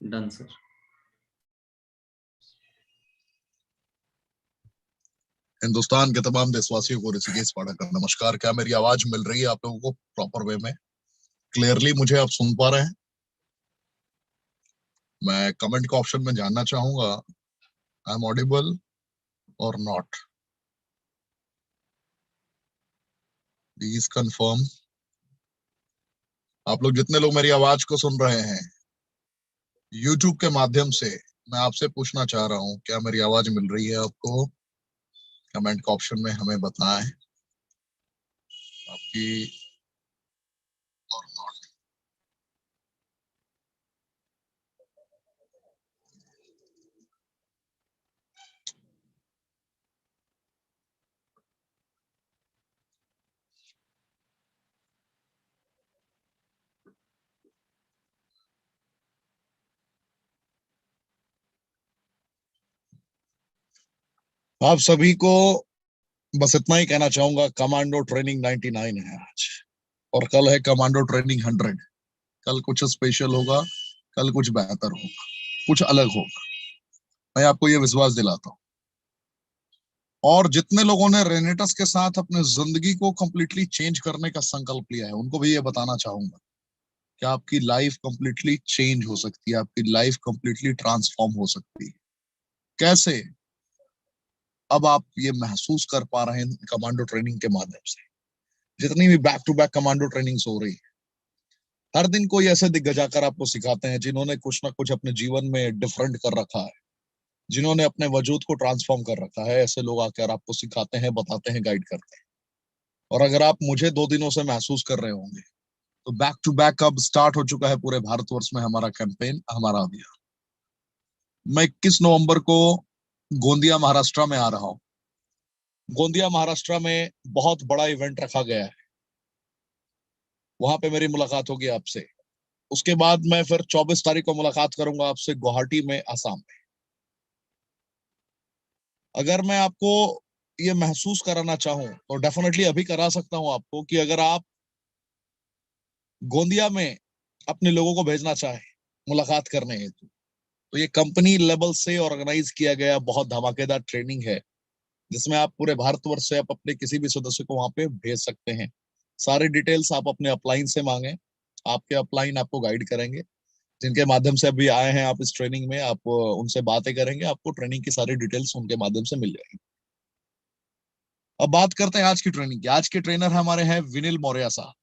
Done sir. Hindustan के तमाम देशवासियों को ऋषिकेश पाठक का नमस्कार। क्या मेरी आवाज मिल रही है आप लोगों को प्रॉपर वे में? क्लियरली मुझे आप सुन पा रहे हैं? मैं कमेंट के ऑप्शन में जानना चाहूंगा, आई एम ऑडिबल और नॉट? Please confirm. आप लोग जितने लोग मेरी आवाज को सुन रहे हैं यूट्यूब के माध्यम से, मैं आपसे पूछना चाह रहा हूं, क्या मेरी आवाज मिल रही है आपको? कमेंट के ऑप्शन में हमें बताएं आपकी और नॉट। आप सभी को बस इतना ही कहना चाहूंगा, कमांडो ट्रेनिंग 99 है आज, और कल है कमांडो ट्रेनिंग 100। कल कुछ स्पेशल होगा, कल कुछ बेहतर होगा, कुछ अलग होगा, मैं आपको ये विश्वास दिलाता हूँ। और जितने लोगों ने रेनेटस के साथ अपने जिंदगी को कंप्लीटली चेंज करने का संकल्प लिया है, उनको भी ये बताना चाहूंगा कि आपकी लाइफ कंप्लीटली चेंज हो सकती है, आपकी लाइफ कंप्लीटली ट्रांसफॉर्म हो सकती है। कैसे? अब आप ये महसूस कर पा रहे हैं कमांडो ट्रेनिंग के माध्यम से। जितनी भी back to back commando trainings हो रही है, हर दिन कोई ऐसे दिग्गज आकर आपको सिखाते हैं जिन्होंने कुछ ना कुछ अपने जीवन में डिफरेंट कर रखा है, जिन्होंने अपने वजूद को ट्रांसफॉर्म कर रखा है। ऐसे लोग आकर आपको सिखाते हैं, बताते हैं, गाइड करते हैं। और अगर आप मुझे 2 दिनों से महसूस कर रहे होंगे, तो बैक टू बैक अब स्टार्ट हो चुका है पूरे भारतवर्ष में हमारा कैंपेन, हमारा अभियान। मैं 21 नवंबर को गोंदिया महाराष्ट्र में आ रहा हूं। गोंदिया महाराष्ट्र में बहुत बड़ा इवेंट रखा गया है, वहां पे मेरी मुलाकात होगी आपसे। उसके बाद मैं फिर 24 तारीख को मुलाकात करूंगा आपसे गुवाहाटी में, आसाम में। अगर मैं आपको ये महसूस कराना चाहूं तो डेफिनेटली अभी करा सकता हूं आपको, कि अगर आप गोंदिया में अपने लोगों को भेजना चाहें मुलाकात करने हेतु, तो ये कंपनी लेवल से ऑर्गेनाइज किया गया बहुत धमाकेदार ट्रेनिंग है, जिसमें आप पूरे भारतवर्ष से आप अपने किसी भी सदस्य को वहां पे भेज सकते हैं। सारे डिटेल्स आप अपने अपलाइन से मांगे, आपके अपलाइन आपको गाइड करेंगे। जिनके माध्यम से अभी आए हैं आप इस ट्रेनिंग में, आप उनसे बातें करेंगे, आपको ट्रेनिंग की सारी डिटेल्स उनके माध्यम से मिल जाएगी। अब बात करते हैं आज की ट्रेनिंग की। आज के ट्रेनर हमारे हैं विनिल मौर्य साहब,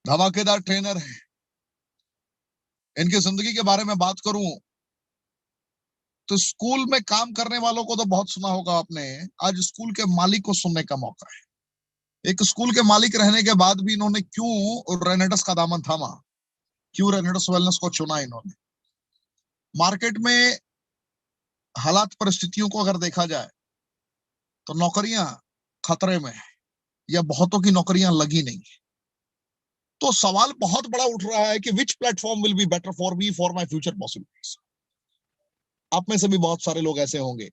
धमाकेदार ट्रेनर है। इनकी जिंदगी के बारे में बात करूं तो स्कूल में काम करने वालों को तो बहुत सुना होगा आपने, आज स्कूल के मालिक को सुनने का मौका है। एक स्कूल के मालिक रहने के बाद भी इन्होंने क्यों रेनेटस का दामन थामा, क्यों रेनेटस वेलनेस को चुना इन्होंने? मार्केट में हालात परिस्थितियों को अगर देखा जाए तो नौकरियां खतरे में है, या बहुतों की नौकरियां लगी नहीं है। तो सवाल बहुत बड़ा उठ रहा है कि which platform will be better for me for my future possibilities. आप में से भी बहुत सारे लोग ऐसे होंगे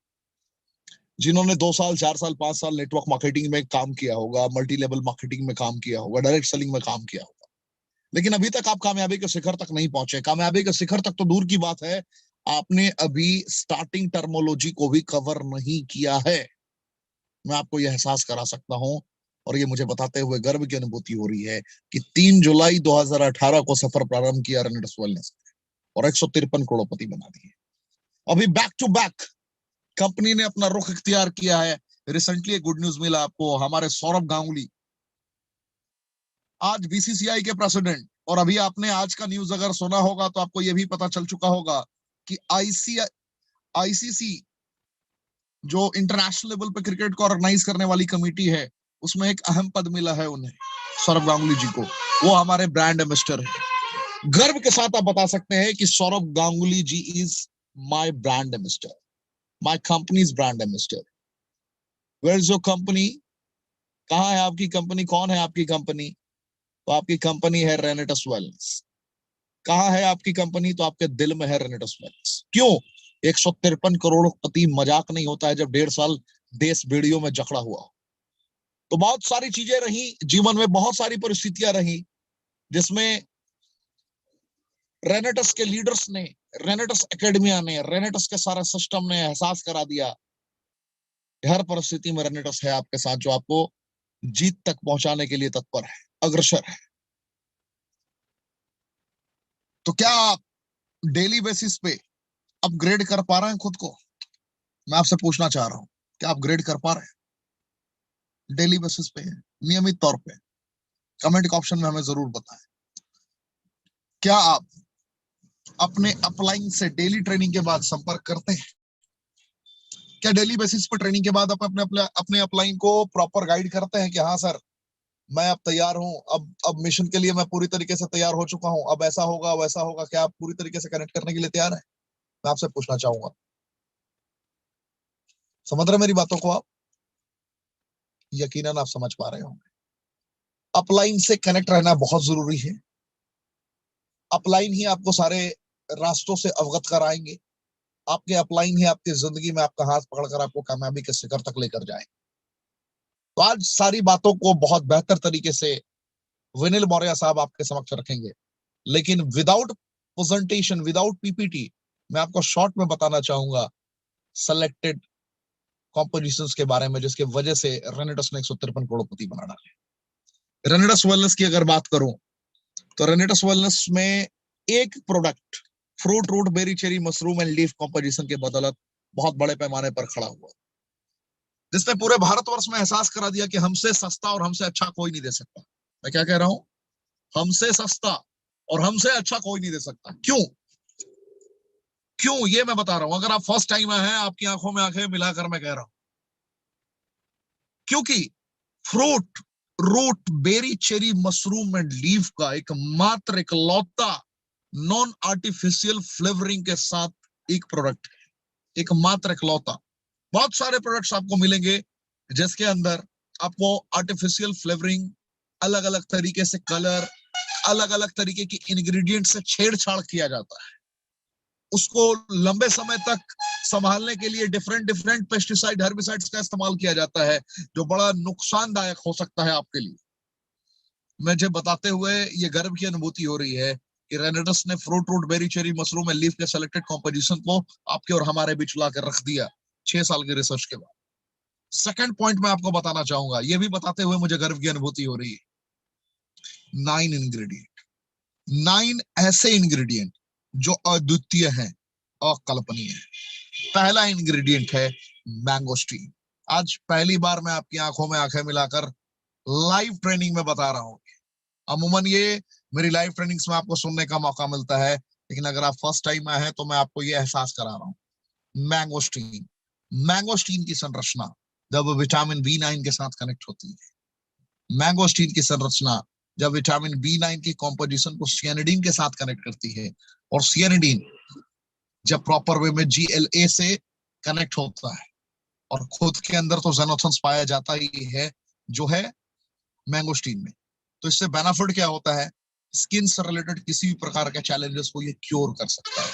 जिन्होंने 2 साल, 4 साल, 5 साल नेटवर्क मार्केटिंग में काम किया होगा, मल्टी लेवल मार्केटिंग में काम किया होगा, डायरेक्ट सेलिंग में काम किया होगा, लेकिन अभी तक आप कामयाबी के शिखर तक नहीं पहुंचे। कामयाबी के शिखर तक तो दूर की बात है, आपने अभी स्टार्टिंग टर्मोलॉजी को भी कवर नहीं किया है। मैं आपको यह एहसास करा सकता हूं, और ये मुझे बताते हुए गर्व की अनुभूति हो रही है कि 3 जुलाई 2018 को सफर प्रारंभ किया रेनेटस वेलनेस और 153 करोड़पति बना दिए। अभी बैक टू बैक कंपनी ने अपना रुख इख्तियार किया है। रिसेंटली एक गुड न्यूज मिला आपको, हमारे सौरभ गांगुली आज बीसीसीआई के प्रेसिडेंट। और अभी आपने आज का न्यूज अगर सुना होगा तो आपको यह भी पता चल चुका होगा कि आईसीसी जो इंटरनेशनल लेवल पे क्रिकेट को ऑर्गेनाइज करने वाली कमेटी है, उसमें एक अहम पद मिला है उन्हें, सौरभ गांगुली जी को। वो हमारे ब्रांड एम्बेसडर है। गर्व के साथ आप बता सकते हैं कि Saurav Ganguly ji is my brand ambassador, my company's brand ambassador. Where is your company? कहाँ है आपकी कंपनी? कौन है आपकी कंपनी? तो आपकी कंपनी है रेनेटस वेलनेस। कहाँ है आपकी कंपनी? तो आपके दिल में है रेनेटस वेलनेस। क्यों? 153 करोड़पति मजाक नहीं होता है जब 1.5 साल देश बेड़ियों में जकड़ा हुआ। तो बहुत सारी चीजें रही जीवन में, बहुत सारी परिस्थितियां रही जिसमें रेनेटस के लीडर्स ने, रेनेटस एकेडमिया ने, रेनेटस के सारे सिस्टम ने एहसास करा दिया हर परिस्थिति में रेनेटस है आपके साथ, जो आपको जीत तक पहुंचाने के लिए तत्पर है, अग्रसर है। तो क्या आप डेली बेसिस पे अपग्रेड कर पा रहे हैं खुद को? मैं आपसे पूछना चाह रहा हूं, क्या आप ग्रेड कर पा रहे हैं डेली बेसिस पे, नियमित तौर पे? कमेंट के ऑप्शन में हमें जरूर बताएं। क्या आप अपने अपलाइन से डेली ट्रेनिंग के बाद संपर्क करते हैं? क्या डेली बेसिस पर ट्रेनिंग के बाद आप अपने अपलाइन को प्रॉपर गाइड करते हैं कि हाँ सर, मैं अब तैयार हूं, अब मिशन के लिए मैं पूरी तरीके से तैयार हो चुका हूं, अब ऐसा होगा वैसा होगा? क्या आप पूरी तरीके से कनेक्ट करने के लिए तैयार हैं? मैं आपसे पूछना चाहूंगा। समझ रहे मेरी बातों को आप? यकीनन आप समझ पा रहे होंगे। अपलाइन से कनेक्ट रहना बहुत जरूरी है। अपलाइन ही आपको सारे रास्तों से अवगत कराएंगे। आपके अपलाइन ही आपकी जिंदगी में आपका हाथ पकड़कर आपको कामयाबी के शिखर तक लेकर जाए। तो आज सारी बातों को बहुत बेहतर तरीके से विनिल मौर्य साहब आपके समक्ष रखेंगे, लेकिन विदाउट प्रेजेंटेशन, विदाउट पीपीटी, मैं आपको शॉर्ट में बताना चाहूंगा सेलेक्टेड कॉम्पोजिशंस के बारे में, जिसके वजह से रेनेटस ने 153 करोड़पति बना डाले। रेनेटस वेलनेस की अगर बात करूं तो रेनेटस वेलनेस में एक product fruit root berry cherry mushroom and leaf composition के बदौलत बहुत बड़े पैमाने पर खड़ा हुआ, जिसने पूरे भारतवर्ष में एहसास करा दिया कि हमसे सस्ता और हमसे अच्छा कोई नहीं दे सकता। मैं क्या कह रहा हूं? हमसे सस्ता और हमसे अच्छा कोई नहीं दे सकता। क्यों? क्यों ये मैं बता रहा हूं। अगर आप फर्स्ट टाइम आए हैं, आपकी आंखों में आंखें मिलाकर मैं कह रहा हूं, क्योंकि fruit root berry cherry mushroom and leaf का एकमात्र इकलौता नॉन आर्टिफिशियल फ्लेवरिंग के साथ एक प्रोडक्ट है, एकमात्र इकलौता। बहुत सारे प्रोडक्ट्स आपको मिलेंगे जिसके अंदर आपको आर्टिफिशियल फ्लेवरिंग, अलग अलग तरीके से कलर, अलग अलग तरीके की इंग्रेडिएंट से छेड़छाड़ किया जाता है। उसको लंबे समय तक संभालने के लिए डिफरेंट डिफरेंट पेस्टिसाइड, हर्बिसाइड्स का इस्तेमाल किया जाता है, जो बड़ा नुकसानदायक हो सकता है आपके लिए। मुझे बताते हुए ये गर्व की अनुभूति हो रही है कि रेनेटस ने fruit root berry cherry mushroom and leaf के सेलेक्टेड कॉम्पोजिशन को आपके और हमारे बीच लाकर रख दिया 6 साल की रिसर्च के बाद। सेकंड पॉइंट मैं आपको बताना चाहूंगा, ये भी बताते हुए मुझे गर्व की अनुभूति हो रही है, 9 इंग्रेडिएंट, 9 ऐसे इंग्रेडिएंट जो अद्वितीय हैं, अकल्पनीय है। पहला इंग्रेडिएंट है मैंगोस्टीन। आज पहली बार मैं आपकी आंखों में आंखें मिलाकर लाइव ट्रेनिंग में बता रहा हूं। अमूमन ये मेरी लाइव ट्रेनिंग्स में आपको सुनने का मौका मिलता है, लेकिन अगर आप फर्स्ट टाइम आए हैं तो मैं आपको ये एहसास करा रहा हूं। मैंगोस्टीन, मैंगोस्टीन की संरचना जब विटामिन B9 के साथ कनेक्ट होती है, मैंगोस्टीन की संरचना जब विटामिन B9 की कॉम्पोजिशन को सियानिडीन के साथ कनेक्ट करती है, और सियानिडीन जब प्रॉपर वे में GLA से कनेक्ट होता है, और खुद के अंदर तो ज़ेनोथन्स पाया जाता ही है जो है मैंगोस्टीन में, तो इससे बेनिफिट क्या होता है? स्किन से रिलेटेड किसी भी प्रकार के चैलेंजेस को ये क्योर कर सकता है,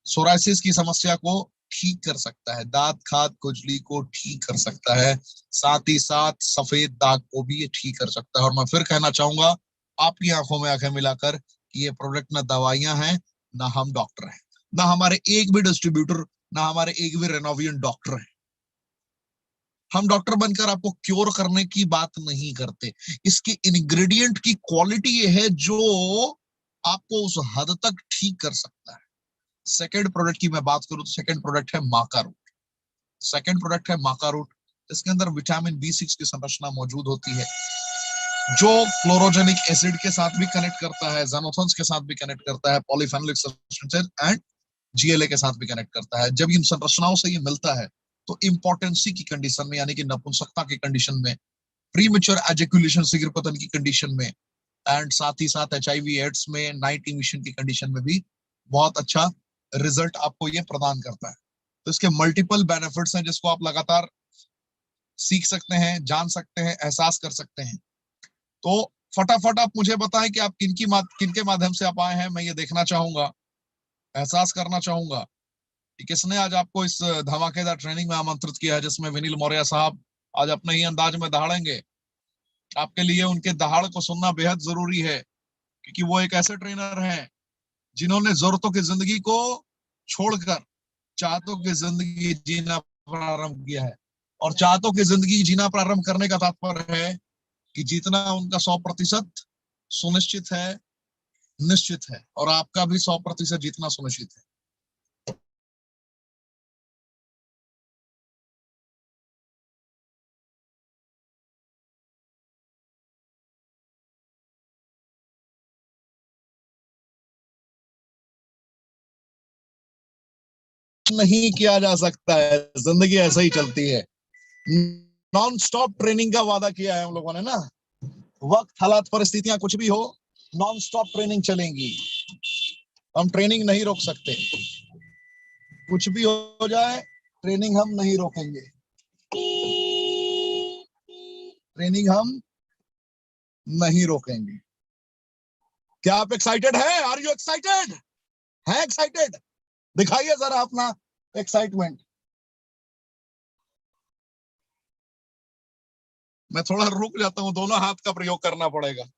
सोराइसिस की समस्या को ठीक कर सकता है, दांत खाद खुजली को ठीक कर सकता है, साथ ही साथ सफेद दाग को भी ये ठीक कर सकता है। और मैं फिर कहना चाहूंगा आपकी आंखों में आंखें मिलाकर कि ये प्रोडक्ट ना दवाइयां हैं, ना हम डॉक्टर हैं, ना हमारे एक भी डिस्ट्रीब्यूटर, ना हमारे एक भी रेनोवियन डॉक्टर हैं। हम डॉक्टर बनकर आपको क्योर करने की बात नहीं करते। इसकी इंग्रेडिएंट की क्वालिटी ये है जो आपको उस हद तक ठीक कर सकता है। सेकेंड प्रोडक्ट की मैं बात करूं तो सेकेंड प्रोडक्ट है माका रूट। सेकेंड प्रोडक्ट है माका रूट। इसके अंदर विटामिन B6 की संरचना मौजूद होती है, जो क्लोरोजेनिक एसिड के साथ भी कनेक्ट करता है, ज़ेनोथन्स के साथ भी कनेक्ट करता है, पॉलीफेनोलिक सब्सटेंसेस एंड GLA के साथ भी कनेक्ट करता है। जब इन संरचनाओं से ये मिलता है तो इम्पोर्टेंसी की कंडीशन में, यानी कि नपुंसकता की कंडीशन में, प्रीमेच्योर एजैकुलेशन शीघ्रपतन की कंडीशन में, एंड साथ ही साथ HIV एड्स में, नाइट इमिशन की कंडीशन में भी बहुत अच्छा रिजल्ट आपको ये प्रदान करता है। तो इसके मल्टीपल बेनिफिट्स हैं जिसको आप लगातार सीख सकते हैं, जान सकते हैं, एहसास कर सकते हैं। तो फटाफट आप मुझे बताएं कि आप किनके माध्यम से आप आए हैं। मैं ये देखना चाहूंगा, एहसास करना चाहूंगा कि किसने आज आपको इस धमाकेदार ट्रेनिंग में आमंत्रित किया है, जिसमें विनिल मौर्य साहब आज अपने ही अंदाज में दहाड़ेंगे। आपके लिए उनके दहाड़ को सुनना बेहद जरूरी है, क्योंकि वो एक ऐसे ट्रेनर हैं जिन्होंने जरूरतों की जिंदगी को छोड़कर चाहतों की जिंदगी जीना प्रारंभ किया है। और चाहतों की जिंदगी जीना प्रारंभ करने का तात्पर्य है कि जीतना उनका 100% सुनिश्चित है, निश्चित है, और आपका भी 100% जीतना सुनिश्चित है। नहीं किया जा सकता है, जिंदगी ऐसे ही चलती है। नॉन स्टॉप ट्रेनिंग का वादा किया है हम लोगों ने ना। वक्त, हालात, परिस्थितियां कुछ भी हो, नॉन स्टॉप ट्रेनिंग चलेंगी। हम ट्रेनिंग नहीं रोक सकते। कुछ भी हो जाए, ट्रेनिंग हम नहीं रोकेंगे। ट्रेनिंग हम नहीं रोकेंगे। क्या आप एक्साइटेड है? Are you excited? है एक्साइटेड? दिखाइए जरा अपना एक्साइटमेंट। मैं थोड़ा रुक जाता हूं, दोनों हाथ का प्रयोग करना पड़ेगा।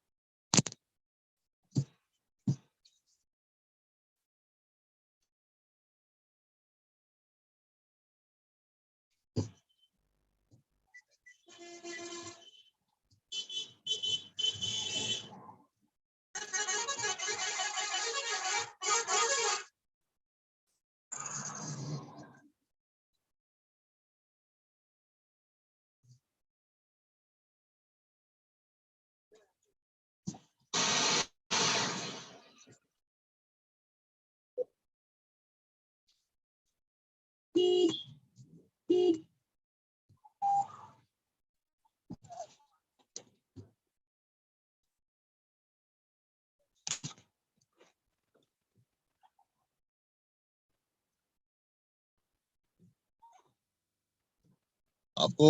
आपको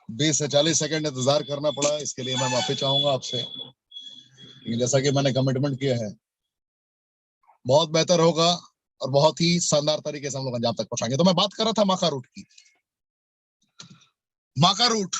20 से 40 सेकंड इंतजार करना पड़ा, इसके लिए मैं माफी चाहूंगा आपसे। जैसा कि मैंने कमिटमेंट किया है, बहुत बेहतर होगा और बहुत ही शानदार तरीके से हम लोग अंजाम तक पहुंचाएंगे। तो मैं बात कर रहा था माका रूट की। माका रूट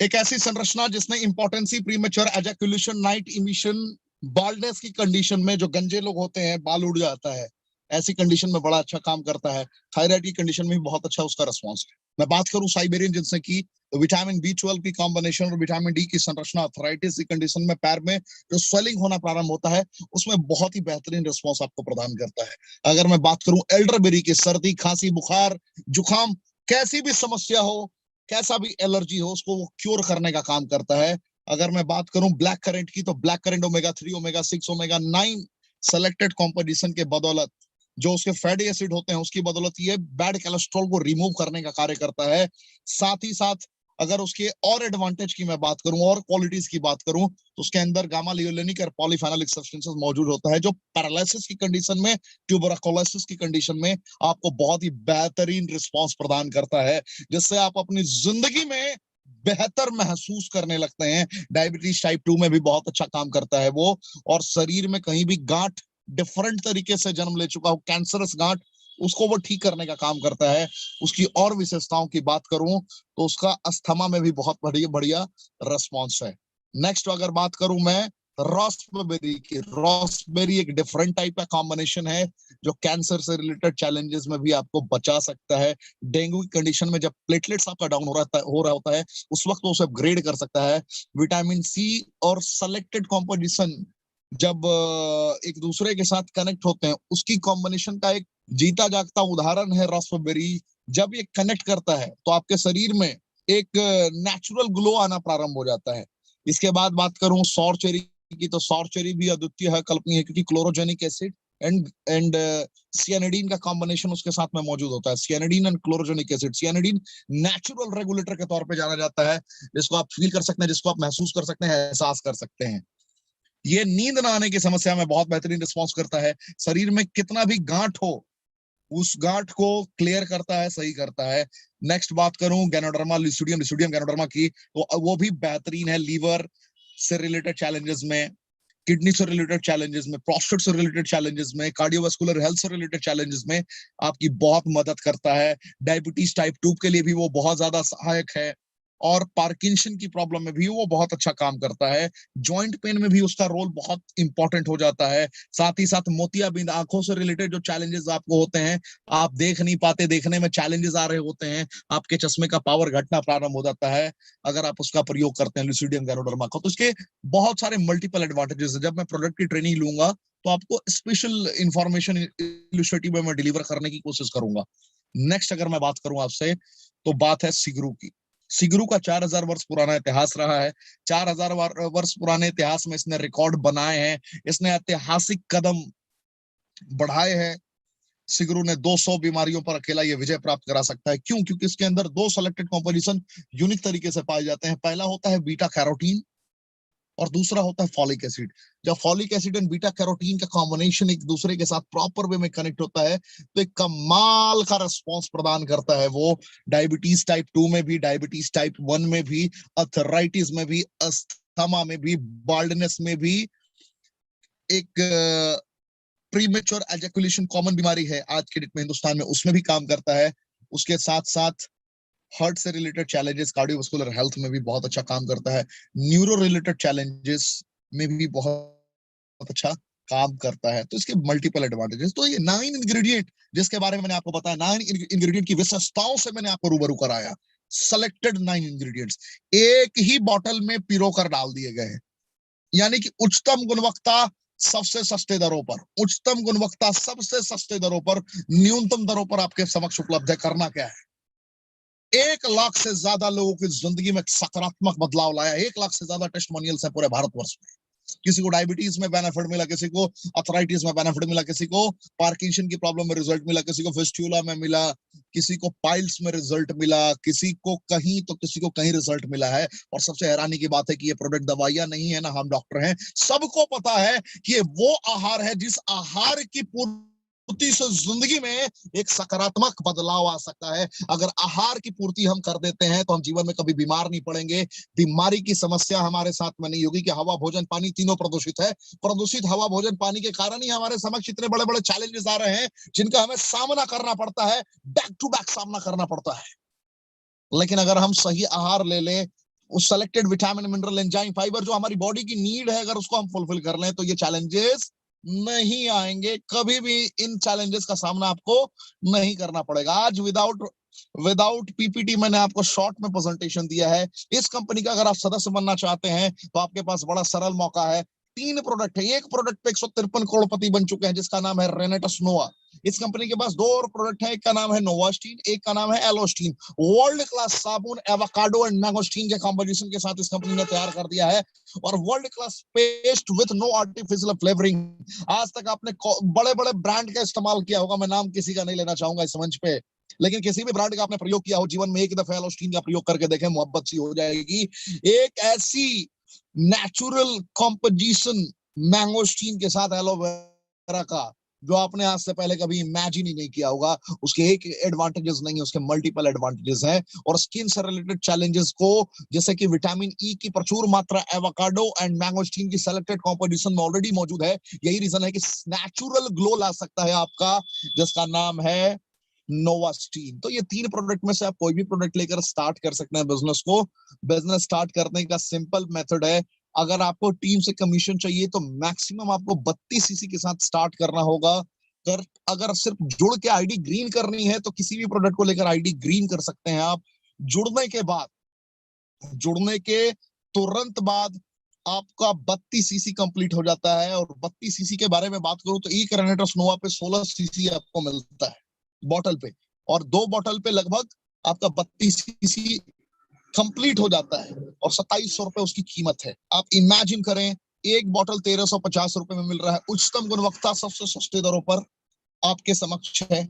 एक ऐसी संरचना जिसने impotency, premature ejaculation, night emission, baldness की कंडीशन में, जो गंजे लोग होते हैं, बाल उड़ जाता है, ऐसी कंडीशन में बड़ा अच्छा काम करता है। थायराइड की कंडीशन में भी बहुत अच्छा उसका रिस्पॉन्स है। मैं बात करूं साइबेरियन जिनसे की, तो विटामिन B12 की कॉम्बिनेशन और विटामिन डी की संरचना, अर्थराइटिस की कंडीशन में पैर में जो स्वेलिंग होना प्रारंभ होता है, उसमें बहुत ही बेहतरीन रिस्पॉन्स आपको प्रदान करता है। अगर मैं बात करूं एल्डरबेरी की, सर्दी, खांसी, बुखार, जुकाम, कैसी भी समस्या हो, कैसा भी एलर्जी हो, उसको वो क्योर करने का काम करता है। अगर मैं बात करूं ब्लैक करेंट की, तो black currant omega 3, omega 6, omega 9 selected composition के बदौलत, जो उसके फैटी एसिड होते हैं उसकी बदौलत, ये बैड कोलेस्ट्रॉल को रिमूव करने का कार्य करता है। साथ ही साथ अगर उसके और एडवांटेज की मैं बात करूं और क्वालिटीज की बात करूं, तो उसके अंदर गामा लियोलेनिक और पॉलीफेनोलिक सब्सटेंसेस मौजूद होता है, जो पैरालिसिस की कंडीशन में, ट्यूबरकुलोसिस की कंडीशन में आपको बहुत ही बेहतरीन रिस्पांस प्रदान करता है, जिससे आप अपनी जिंदगी में बेहतर महसूस करने लगते हैं। डायबिटीज टाइप 2 में भी बहुत अच्छा काम करता है वो। और शरीर में कहीं भी गांठ डिफरेंट तरीके से जन्म ले चुका हो, कैंसरस गांठ, उसको वो ठीक करने का काम करता है। उसकी और विशेषताओं की बात करूं, तो उसका अस्थमा में भी बहुत बढ़िया बढ़िया रिस्पॉन्स है। नेक्स्ट अगर बात करूं मैं रॉसबेरी की, रॉसबेरी एक डिफरेंट टाइप का कॉम्बिनेशन है, जो कैंसर से रिलेटेड चैलेंजेस में भी आपको बचा सकता है। डेंगू की कंडीशन में जब प्लेटलेट्स आपका डाउन हो रहा होता है, उस वक्त वो उसे अपग्रेड कर सकता है। विटामिन सी और सेलेक्टेड कॉम्पोजिशन जब एक दूसरे के साथ कनेक्ट होते हैं, उसकी कॉम्बिनेशन का एक जीता जागता उदाहरण है रास्पबेरी। जब ये कनेक्ट करता है तो आपके शरीर में एक नेचुरल ग्लो आना प्रारंभ हो जाता है। इसके बाद बात करूं सौर चेरी की, तो सौर चेरी भी अद्वितीय है, कल्पनीय है, क्योंकि क्लोरोजेनिक एसिड एंड सियानिडीन का कॉम्बिनेशन उसके साथ में मौजूद होता है। सियानिडीन and chlorogenic acid, सियानिडीन natural regulator के तौर पे जाना जाता है, जिसको आप फील कर सकते हैं, जिसको आप महसूस कर सकते हैं, एहसास कर सकते हैं। ये नींद ना आने की समस्या में बहुत बेहतरीन रिस्पॉन्स करता है। शरीर में कितना भी गांठ हो, उस गांठ को क्लियर करता है, सही करता है। नेक्स्ट बात करूं गैनोडर्मा लिसिडियम, लिसिडियम गैनोडर्मा की, तो वो भी बेहतरीन है लीवर से रिलेटेड चैलेंजेस में, किडनी से रिलेटेड चैलेंजेस में, प्रोस्टेट से रिलेटेड चैलेंजेस में, कार्डियोवास्कुलर हेल्थ से रिलेटेड चैलेंजेस में आपकी बहुत मदद करता है। डायबिटीज टाइप 2 के लिए भी वो बहुत ज्यादा सहायक है। और पार्किंसन की प्रॉब्लम में भी वो बहुत अच्छा काम करता है। जॉइंट पेन में भी उसका रोल बहुत इंपॉर्टेंट हो जाता है। साथ ही साथ मोतियाबिंद, आंखों से रिलेटेड जो चैलेंजेस आपको होते हैं, आप देख नहीं पाते, देखने में चैलेंजेस आ रहे होते हैं, आपके चश्मे का पावर घटना प्रारंभ हो जाता है अगर आप उसका प्रयोग करते हैं लुसिडियम गैनोडर्मा का। तो इसके बहुत सारे मल्टीपल एडवांटेजेस है। जब मैं प्रोडक्ट की ट्रेनिंग लूंगा तो आपको स्पेशल इंफॉर्मेशन इलस्ट्रेटिव में डिलीवर करने की कोशिश करूंगा। नेक्स्ट अगर मैं बात करूं आपसे, तो बात है सिगरू की। सिगरू का 4000 वर्ष पुराना इतिहास रहा है। 4000 वर्ष पुराने इतिहास में इसने रिकॉर्ड बनाए हैं, इसने ऐतिहासिक कदम बढ़ाए हैं। सिगरू ने 200 बीमारियों पर अकेला ये विजय प्राप्त करा सकता है। क्यों? क्योंकि इसके अंदर दो सेलेक्टेड कॉम्पोजिशन यूनिक तरीके से पाए जाते हैं। पहला होता है बीटा कैरोटीन और दूसरा होता है फॉलिक एसिड। जब folic acid and beta carotene का कॉम्बिनेशन एक दूसरे के साथ प्रॉपर वे में कनेक्ट होता है तो एक कमाल का रिस्पॉन्स प्रदान करता है। वो डायबिटीज टाइप 2 में भी, डायबिटीज टाइप 1 में भी, अर्थराइटिस में भी, अस्थमा में भी, बाल्डनेस में भी, एक प्रीमेच्योर एजैकुलेशन कॉमन बीमारी है आज के डेट में हिंदुस्तान में, उसमें भी काम करता है। उसके साथ साथ हार्ट से रिलेटेड चैलेंजेस, कार्डियोवास्कुलर हेल्थ में भी बहुत अच्छा काम करता है। न्यूरो रिलेटेड चैलेंजेस में भी बहुत अच्छा काम करता है। तो इसके मल्टीपल एडवांटेजेस। तो ये 9 इंग्रेडिएंट जिसके बारे में मैंने आपको बताया, 9 इंग्रेडिएंट की विशेषताओं से मैंने आपको रूबरू कराया। सेलेक्टेड 9 इंग्रेडिएंट्स एक ही बॉटल में पिरो कर डाल दिए गए हैं, यानी कि उच्चतम गुणवत्ता सबसे सस्ते दरों पर, उच्चतम गुणवत्ता सबसे सस्ते दरों पर, न्यूनतम दरों पर आपके समक्ष उपलब्ध है। करना क्या है? 1 लाख से ज्यादा लोगों की जिंदगी में सकारात्मक बदलाव लाया। 1 लाख से ज्यादा टेस्टिमोनियल्स है पूरे भारतवर्ष में। किसी को डायबिटीज में बेनिफिट मिला, किसी को अर्थराइटिस में बेनिफिट मिला, किसी को पार्किंसन की प्रॉब्लम में रिजल्ट मिला, किसी को फिस्टुला में मिला, किसी को पाइल्स में रिजल्ट मिला, किसी को कहीं तो किसी को कहीं रिजल्ट मिला है। और सबसे हैरानी की बात है कि ये प्रोडक्ट दवाइयां नहीं है ना, हम डॉक्टर हैं। सबको पता है कि ये वो आहार है जिस आहार की पूर्ति से जिंदगी में एक सकारात्मक बदलाव आ सकता है। अगर आहार की पूर्ति हम कर देते हैं तो हम जीवन में कभी बीमार नहीं पड़ेंगे। बीमारी की समस्या हमारे साथ में नहीं होगी कि हवा, भोजन, पानी तीनों प्रदूषित है। प्रदूषित हवा, भोजन, पानी के कारण ही हमारे समक्ष इतने बड़े बड़े चैलेंजेस आ रहे हैं जिनका हमें सामना करना पड़ता है, बैक टू बैक सामना करना पड़ता है। लेकिन अगर हम सही आहार ले लें, उस selected vitamin, mineral, enzyme, fibre जो हमारी बॉडी की नीड है, अगर उसको हम फुलफिल कर लें तो ये चैलेंजेस नहीं आएंगे। कभी भी इन चैलेंजेस का सामना आपको नहीं करना पड़ेगा। आज विदाउट विदाउट पीपीटी मैंने आपको शॉर्ट में प्रेजेंटेशन दिया है। इस कंपनी का अगर आप सदस्य बनना चाहते हैं तो आपके पास बड़ा सरल मौका है। 3 प्रोडक्ट है, एक प्रोडक्ट पे 153 करोड़पति बन चुके हैं जिसका नाम है रेनेटस नोवा। इस कंपनी के पास 2 और प्रोडक्ट है, एक का नाम है नोवास्टीन, एक का नाम है एलोस्टीन। वर्ल्ड क्लास साबुन एवोकाडो एंड मैंगोस्टीन के कॉम्बिनेशन के साथ इस कंपनी ने तैयार कर दिया है। और world class paste with no artificial flavouring. आज तक आपने बड़े बड़े ब्रांड का इस्तेमाल किया होगा, मैं नाम किसी का नहीं लेना चाहूंगा इस मंच पे, लेकिन किसी भी ब्रांड का आपने प्रयोग किया हो जीवन में, एक दफा एलोस्टीन का प्रयोग करके देखें, मोहब्बत सी हो जाएगी। एक ऐसी नेचुरल कॉम्पोजिशन मैंगोस्टीन के साथ एलोवेरा का जो आपने आज से पहले कभी इमेजिन ही नहीं किया होगा। उसके एक एडवांटेजेस नहीं है, उसके मल्टीपल एडवांटेजेस हैं। और स्किन से रिलेटेड चैलेंजेस को, जैसे कि विटामिन ई की प्रचुर मात्रा एवोकाडो एंड मैंगोस्टीन की सेलेक्टेड कॉम्पोजिशन में ऑलरेडी मौजूद है। यही रीजन है कि नेचुरल ग्लो ला सकता है आपका, जिसका नाम है नोवास्टीन। तो ये 3 प्रोडक्ट में से आप कोई भी प्रोडक्ट लेकर स्टार्ट कर सकते हैं बिजनेस को। बिजनेस स्टार्ट करने का सिंपल मेथड है, अगर आपको टीम से कमीशन चाहिए तो मैक्सिमम आपको 32 सीसी के साथ स्टार्ट करना होगा। अगर सिर्फ जुड़ के आईडी ग्रीन करनी है तो किसी भी प्रोडक्ट को लेकर आईडी ग्रीन कर सकते हैं आप। जुड़ने के बाद, जुड़ने के तुरंत बाद आपका 32 सीसी कंप्लीट हो जाता है। और 32 सीसी के बारे में बात करूं तो एक रेनेटस नोवा पे 16 सीसी आपको मिलता है बॉटल पे, और 2 बॉटल पे लगभग आपका 32 सीसी कंप्लीट हो जाता है। और 2700 रुपए उसकी कीमत है। आप इमेजिन करें, एक बॉटल 1350 रुपए में मिल रहा है, उच्चतम गुणवत्ता सबसे सस्ते दरों पर आपके समक्ष है।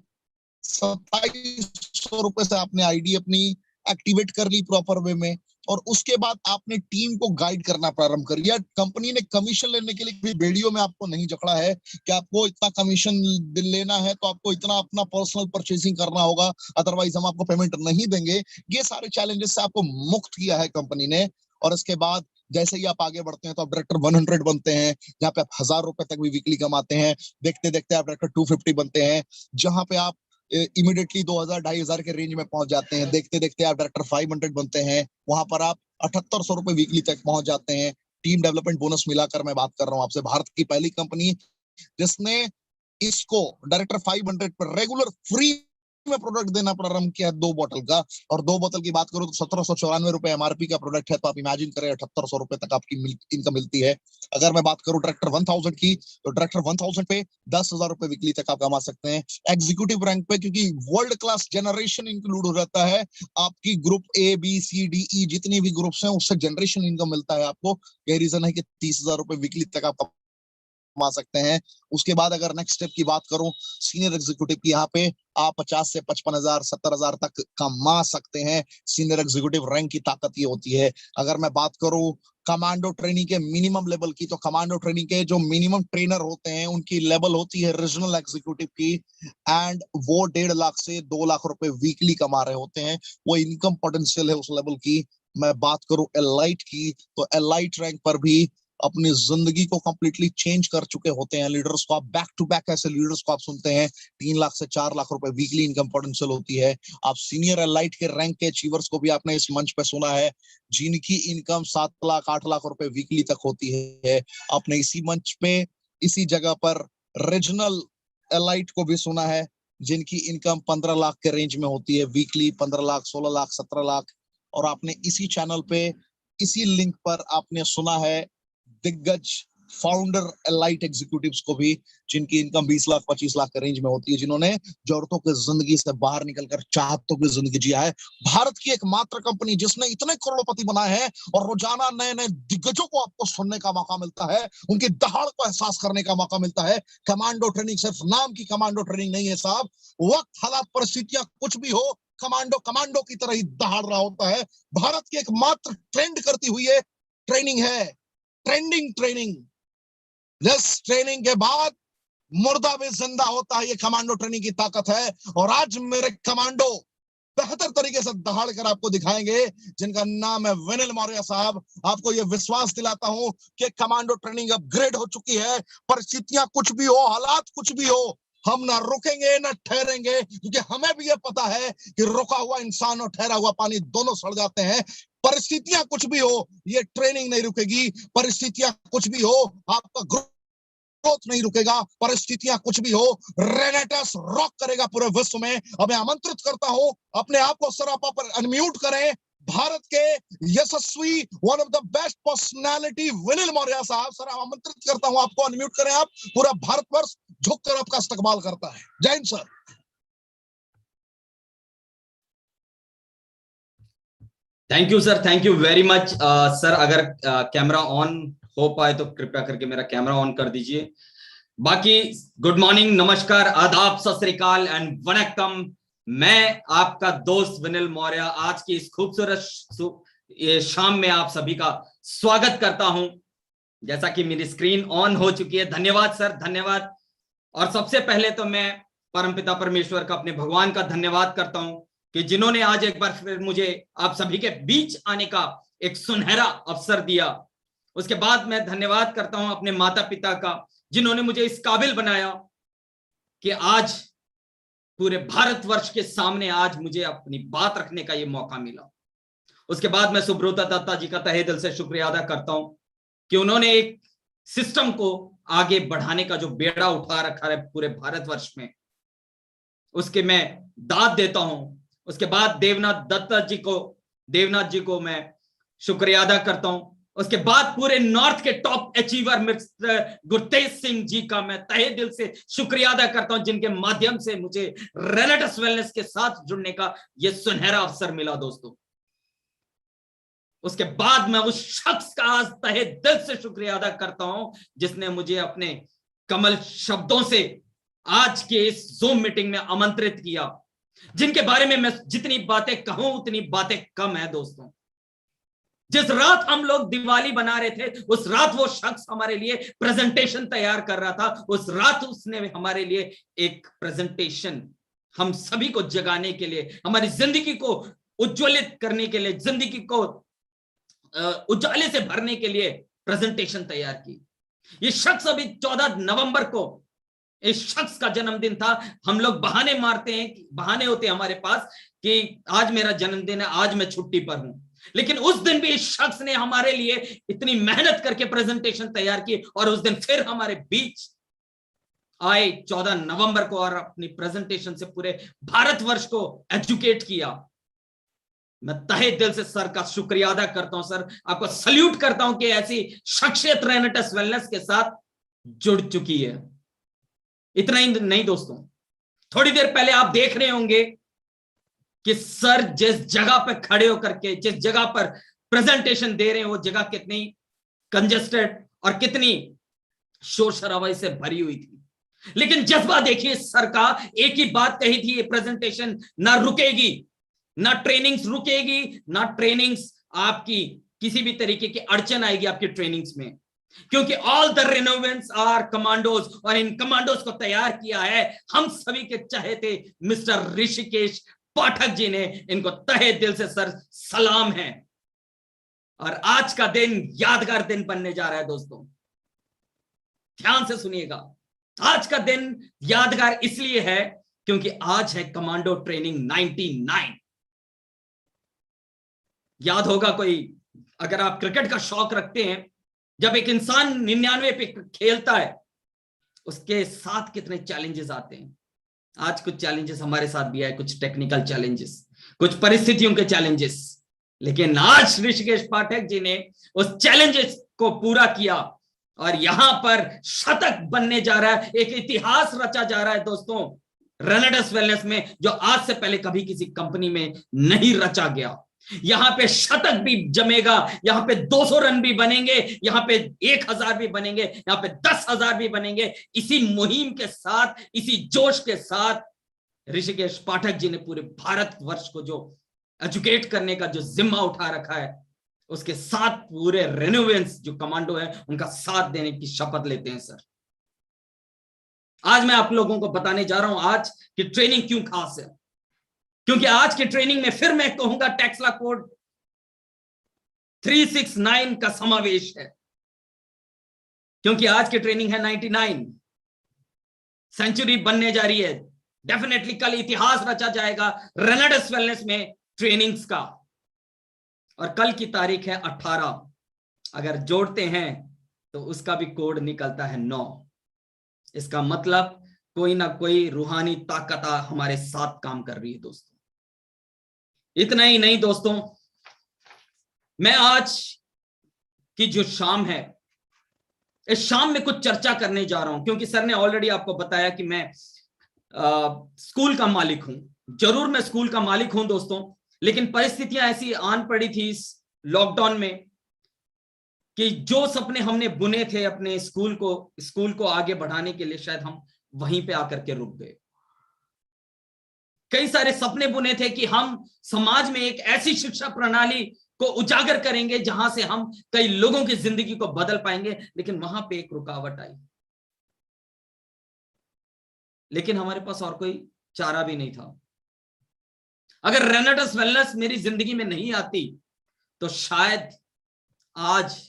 2700 रुपए से आपने आईडी अपनी एक्टिवेट कर ली प्रॉपर वे में, और उसके बाद आपने टीम को गाइड करना प्रारंभ कर दिया। कंपनी ने कमीशन लेने के लिए वीडियो में आपको नहीं जकड़ा है कि आपको इतना कमीशन लेना है तो आपको इतना अपना पर्सनल परचेसिंग करना होगा, अदरवाइज हम आपको पेमेंट नहीं देंगे। ये सारे चैलेंजेस से आपको मुक्त किया है कंपनी ने। और इसके बाद जैसे ही आप आगे बढ़ते हैं तो आप डायरेक्टर 100 बनते हैं, जहां पे आप 1000 रुपए तक भी वीकली कमाते हैं। देखते देखते आप डायरेक्टर 250 बनते हैं, जहां पे आप इमीडिएटली 2000-2500 के रेंज में पहुंच जाते हैं। देखते देखते आप डायरेक्टर 500 बनते हैं, वहां पर आप 7800 रुपए वीकली तक पहुंच जाते हैं। टीम डेवलपमेंट बोनस मिलाकर मैं बात कर रहा हूं आपसे, भारत की पहली कंपनी जिसने इसको डायरेक्टर 500 पर रेगुलर फ्री में प्रोडक्ट देना प्रारंभ किया 2 बोतल का। और 2 बोतल की बात करूं तो 1794 रुपए एमआरपी का प्रोडक्ट है, तो आप इमेजिन करें 7800 रुपए तक आपकी इनकम मिलती है। अगर मैं बात करूं डायरेक्टर 1000 की, तो डायरेक्टर 1000 पे 10,000 रुपए वीकली तक आप कमा सकते हैं। एग्जीक्यूटिव रैंक पे, क्योंकि वर्ल्ड क्लास जनरेशन इंक्लूड हो जाता है, आपकी group A B C D E जितनी भी ग्रुप्स हैं उससे जनरेशन इनकम मिलता है आपको। यही रीजन है कि 30,000 रुपए वीकली तक आप कमा सकते हैं। उसके बाद अगर नेक्स्ट स्टेप की बात करूं सीनियर एग्जीक्यूटिव की, यहाँ पे आप 50 से 55,000 70,000 तक कमा सकते हैं। सीनियर एग्जीक्यूटिव रैंक की ताकत ये होती है। अगर मैं बात करूं कमांडो ट्रेनिंग के मिनिमम लेवल की, तो कमांडो ट्रेनिंग के जो मिनिमम ट्रेनर होते हैं उनकी लेवल होती है रीजनल एग्जीक्यूटिव की, एंड वो 1.5 लाख से 2 लाख रुपए वीकली कमा रहे होते हैं। वो इनकम पोटेंशियल है उस लेवल की। मैं बात करूं एलाइट की, तो एलाइट रैंक पर भी अपनी जिंदगी को कंप्लीटली चेंज कर चुके होते हैं लीडर्स को। आप बैक टू बैक ऐसे लीडर्स को आप सुनते हैं, 3 लाख से 4 लाख रुपए वीकली इनकम पोटेंशियल होती है। आप सीनियर एलाइट के रैंक के अचीवर्स को भी आपने इस मंच पे सुना है, जिनकी इनकम 7 लाख 8 लाख रुपए वीकली तक होती है। आपने इसी मंच पे, इसी जगह पर रीजनल एलाइट को भी सुना है, जिनकी इनकम 15 लाख के रेंज में होती है वीकली, 15 लाख 16 लाख 17 लाख। और आपने इसी चैनल पे, इसी लिंक पर आपने सुना है दिग्गज फाउंडर एलाइट एग्जीक्यूटिव्स को भी, जिनकी इनकम 20 लाख 25 लाख के रेंज में होती है, जिन्होंने जरूरतों की जिंदगी से बाहर निकलकर चाहतों की जिंदगी जिया है। भारत की एकमात्र कंपनी जिसने इतने करोड़पति बनाए हैं, और रोजाना नए नए दिग्गजों को आपको सुनने का मौका मिलता है, उनकी दहाड़ को एहसास करने का मौका मिलता है। कमांडो ट्रेनिंग सिर्फ नाम की कमांडो ट्रेनिंग नहीं है साहब। वक्त, हालात, परिस्थितियां कुछ भी हो, कमांडो कमांडो की तरह ही दहाड़ रहा होता है। भारत की एकमात्र ट्रेंड करती हुई है ट्रेनिंग है, ट्रेंडिंग ट्रेनिंग। जिस ट्रेनिंग के बाद मुर्दा भी जिंदा होता है, ये कमांडो ट्रेनिंग की ताकत है। और आज मेरे कमांडो बेहतर तरीके से दहाड़ कर आपको दिखाएंगे, जिनका नाम है विनिल मौर्य साहब। आपको यह विश्वास दिलाता हूं कि कमांडो ट्रेनिंग अपग्रेड हो चुकी है। परिस्थितियां कुछ भी हो, हालात कुछ भी हो, हम ना रुकेंगे ना ठहरेंगे, क्योंकि हमें भी यह पता है कि रुका हुआ इंसान और ठहरा हुआ पानी दोनों सड़ जाते हैं। परिस्थितियां कुछ भी हो, ये ट्रेनिंग नहीं रुकेगी। परिस्थितियां कुछ भी हो, आपका ग्रोथ नहीं रुकेगा। परिस्थितियां कुछ भी हो, रेनेटस रॉक करेगा पूरे विश्व में। अब मैं आमंत्रित करता हूं, अपने आप को सरापा पर अनम्यूट करें, भारत के यशस्वी one of the best personality Vinil Maurya साहब। सर आमंत्रित करता हूं आपको, अनम्यूट करें आप। पूरा भारतवर्ष झुककर आपका इस्तकबाल करता है। जय Hind sir. Thank you sir, thank you very much sir. अगर कैमरा ऑन हो पाए तो कृपया करके मेरा कैमरा ऑन कर दीजिए। बाकी गुड मॉर्निंग, नमस्कार, आदाब, सत श्री अकाल एंड वनक्कम। मैं आपका दोस्त विनिल मौर्य आज की इस खूबसूरत शाम में आप सभी का स्वागत करता हूं। जैसा कि मेरी स्क्रीन ऑन हो चुकी है, धन्यवाद सर, धन्यवाद। और सबसे पहले तो मैं परमपिता परमेश्वर का, अपने भगवान का धन्यवाद करता हूं कि जिन्होंने आज एक बार फिर मुझे आप सभी के बीच आने का एक सुनहरा अवसर दिया। उसके बाद मैं धन्यवाद करता हूं अपने माता पिता का, जिन्होंने मुझे इस काबिल बनाया कि आज पूरे भारतवर्ष के सामने आज मुझे अपनी बात रखने का ये मौका मिला। उसके बाद मैं सुब्रता दत्ता जी का तहे दिल से शुक्रिया अदा करता हूं कि उन्होंने एक सिस्टम को आगे बढ़ाने का जो बेड़ा उठा रखा है पूरे भारतवर्ष में, उसके मैं दाद देता हूं। उसके बाद देवनाथ जी को मैं शुक्रिया अदा करता हूं। उसके बाद पूरे नॉर्थ के top achiever mister Gurtej Singh ji का मैं तहे दिल से शुक्रिया अदा करता हूं, जिनके माध्यम से मुझे रेनेटस वेलनेस के साथ जुड़ने का यह सुनहरा अवसर मिला दोस्तों। उसके बाद मैं उस शख्स का आज तहे दिल से शुक्रिया अदा करता हूं जिसने मुझे अपने कमल शब्दों से आज के इस जूम मीटिंग में आमंत्रित किया, जिनके बारे में मैं जितनी बातें कहूं उतनी बातें कम है दोस्तों। जिस रात हम लोग दिवाली बना रहे थे, उस रात वो शख्स हमारे लिए प्रेजेंटेशन तैयार कर रहा था। उस रात उसने हमारे लिए एक प्रेजेंटेशन, हम सभी को जगाने के लिए, हमारी जिंदगी को उज्ज्वलित करने के लिए, जिंदगी को उजाले से भरने के लिए प्रेजेंटेशन तैयार की। ये शख्स अभी 14 नवंबर को इस शख्स का जन्मदिन था। हम लोग बहाने मारते हैं, बहाने होते हैं हमारे पास कि आज मेरा जन्मदिन है, आज मैं छुट्टी पर हूं, लेकिन उस दिन भी इस शख्स ने हमारे लिए इतनी मेहनत करके प्रेजेंटेशन तैयार की और उस दिन फिर हमारे बीच आए 14 नवंबर को और अपनी प्रेजेंटेशन से पूरे भारतवर्ष को एजुकेट किया। मैं तहे दिल से सर का शुक्रिया अदा करता हूं। सर, आपको सल्यूट करता हूं कि ऐसी शख्सियत रेनेटस वेलनेस के साथ जुड़ चुकी है। इतना ही नहीं दोस्तों, थोड़ी देर पहले आप देख रहे होंगे कि सर जिस जगह पर खड़े होकर के जिस जगह पर प्रेजेंटेशन दे रहे हैं वो जगह कितनी कंजेस्टेड और कितनी शोर शराबा से भरी हुई थी, लेकिन जज्बा देखिए सर का। एक ही बात कही थी, ये प्रेजेंटेशन ना रुकेगी, ना ट्रेनिंग्स रुकेगी, ना ट्रेनिंग्स आपकी किसी भी तरीके की अड़चन आएगी आपकी ट्रेनिंग्स में, क्योंकि ऑल द रिनोवेंट्स आर कमांडोज, और इन कमांडोज को तैयार किया है हम सभी के चाहते मिस्टर ऋषिकेश पाठक जी ने। इनको तहे दिल से सर सलाम है। और आज का दिन यादगार दिन बनने जा रहा है दोस्तों, ध्यान से सुनिएगा। आज का दिन यादगार इसलिए है क्योंकि आज है कमांडो ट्रेनिंग 99। याद होगा कोई, अगर आप क्रिकेट का शौक रखते हैं, जब एक इंसान 99 पे खेलता है उसके साथ कितने चैलेंजेस आते हैं। आज कुछ चैलेंजेस हमारे साथ भी आए, कुछ टेक्निकल चैलेंजेस, कुछ परिस्थितियों के चैलेंजेस, लेकिन आज ऋषिकेश पाठक जी ने उस चैलेंजेस को पूरा किया और यहां पर शतक बनने जा रहा है, एक इतिहास रचा जा रहा है दोस्तों रेनेटस वेलनेस में, जो आज से पहले कभी किसी कंपनी में नहीं रचा गया। यहां पे शतक भी जमेगा, यहां पे 200 रन भी बनेंगे, यहां पे 1000 भी बनेंगे, यहां पे 10,000 भी बनेंगे। इसी मुहिम के साथ, इसी जोश के साथ ऋषिकेश पाठक जी ने पूरे भारतवर्ष को जो एजुकेट करने का जो जिम्मा उठा रखा है, उसके साथ पूरे रेनोवेंस जो कमांडो है उनका साथ देने की शपथ लेते हैं सर। आज मैं आप लोगों को बताने जा रहा हूं आज की ट्रेनिंग क्यों खास है, क्योंकि आज की ट्रेनिंग में फिर मैं कहूंगा टेक्सला कोड 369 का समावेश है, क्योंकि आज की ट्रेनिंग है 99, सेंचुरी बनने जा रही है। डेफिनेटली कल इतिहास रचा जाएगा रेनेटस वेलनेस में ट्रेनिंग्स का, और कल की तारीख है 18। अगर जोड़ते हैं तो उसका भी कोड निकलता है 9। इसका मतलब कोई ना कोई रूहानी ताकत हमारे साथ काम कर रही है दोस्तों। इतना ही नहीं दोस्तों, मैं आज की जो शाम है, इस शाम में कुछ चर्चा करने जा रहा हूं, क्योंकि सर ने ऑलरेडी आपको बताया कि मैं स्कूल का मालिक हूं। जरूर मैं स्कूल का मालिक हूं दोस्तों, लेकिन परिस्थितियां ऐसी आन पड़ी थी इस लॉकडाउन में कि जो सपने हमने बुने थे अपने स्कूल को आगे बढ़ाने के लिए, शायद हम वहीं पे आकर के रुक गए। कई सारे सपने बुने थे कि हम समाज में एक ऐसी शिक्षा प्रणाली को उजागर करेंगे जहां से हम कई लोगों की जिंदगी को बदल पाएंगे, लेकिन वहां पे एक रुकावट आई। लेकिन हमारे पास और कोई चारा भी नहीं था। अगर रेनेटस वेलनेस मेरी जिंदगी में नहीं आती तो शायद आज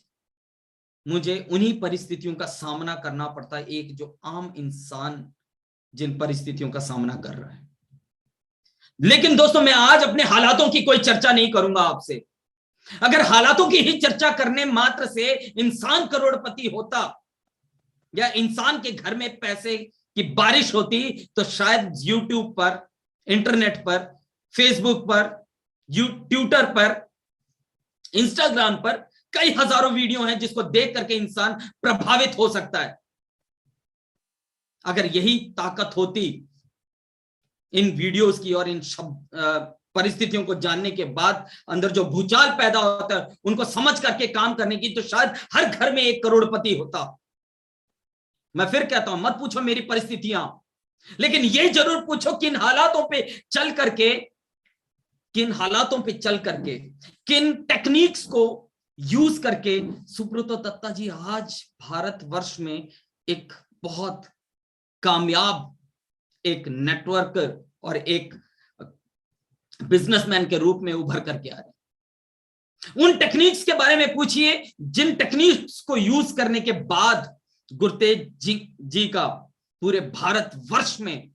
मुझे उन्हीं परिस्थितियों का सामना करना पड़ता, एक जो आम इंसान जिन परिस्थितियों का सामना कर रहा है। लेकिन दोस्तों, मैं आज अपने हालातों की कोई चर्चा नहीं करूंगा आपसे। अगर हालातों की ही चर्चा करने मात्र से इंसान करोड़पति होता या इंसान के घर में पैसे की बारिश होती, तो शायद यूट्यूब पर, इंटरनेट पर, फेसबुक पर, ट्विटर पर, इंस्टाग्राम पर कई हजारों वीडियो हैं जिसको देख करके इंसान प्रभावित हो सकता है। अगर यही ताकत होती इन वीडियोस की और इन परिस्थितियों को जानने के बाद अंदर जो भूचाल पैदा होता है उनको समझ करके काम करने की, तो शायद हर घर में एक करोड़पति होता। मैं फिर कहता हूं, मत पूछो मेरी परिस्थितियां, लेकिन ये जरूर पूछो किन हालातों पे चल करके, किन टेक्निक्स को यूज करके सुब्रतो दत्ता जी आज भारतवर्ष में एक बहुत कामयाब एक नेटवर्कर और एक बिजनेसमैन के रूप में उभर करके आ रहे। उन टेक्निक्स के बारे में पूछिए जिन टेक्निक्स को यूज करने के बाद गुरतेज जी का पूरे भारत वर्ष में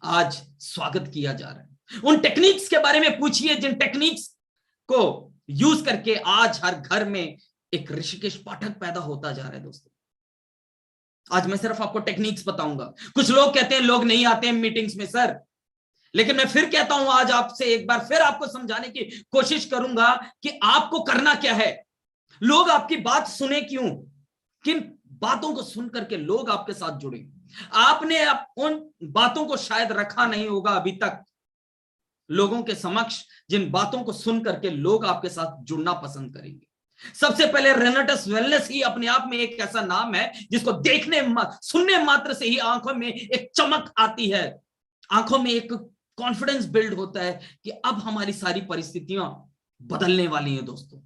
आज स्वागत किया जा रहा है। उन टेक्निक्स के बारे में पूछिए जिन टेक्निक्स को यूज करके आज हर घर में एक ऋषिकेश पाठक पैदा होता जा रहा है दोस्तों। आज मैं सिर्फ आपको टेक्निक्स बताऊंगा। कुछ लोग कहते हैं लोग नहीं आते हैं मीटिंग्स में सर, लेकिन मैं फिर कहता हूं आज आपसे एक बार फिर आपको समझाने की कोशिश करूंगा कि आपको करना क्या है। लोग आपकी बात सुने क्यों, किन बातों को सुन करके लोग आपके साथ जुड़े। आपने उन बातों को शायद रखा नहीं होगा अभी तक लोगों के समक्ष, जिन बातों को सुन करके लोग आपके साथ जुड़ना पसंद करेंगे। सबसे पहले रेनेटस वेलनेस ही अपने आप में एक ऐसा नाम है जिसको देखने सुनने मात्र से ही आंखों में एक चमक आती है, आंखों में एक कॉन्फिडेंस बिल्ड होता है कि अब हमारी सारी परिस्थितियां बदलने वाली हैं दोस्तों।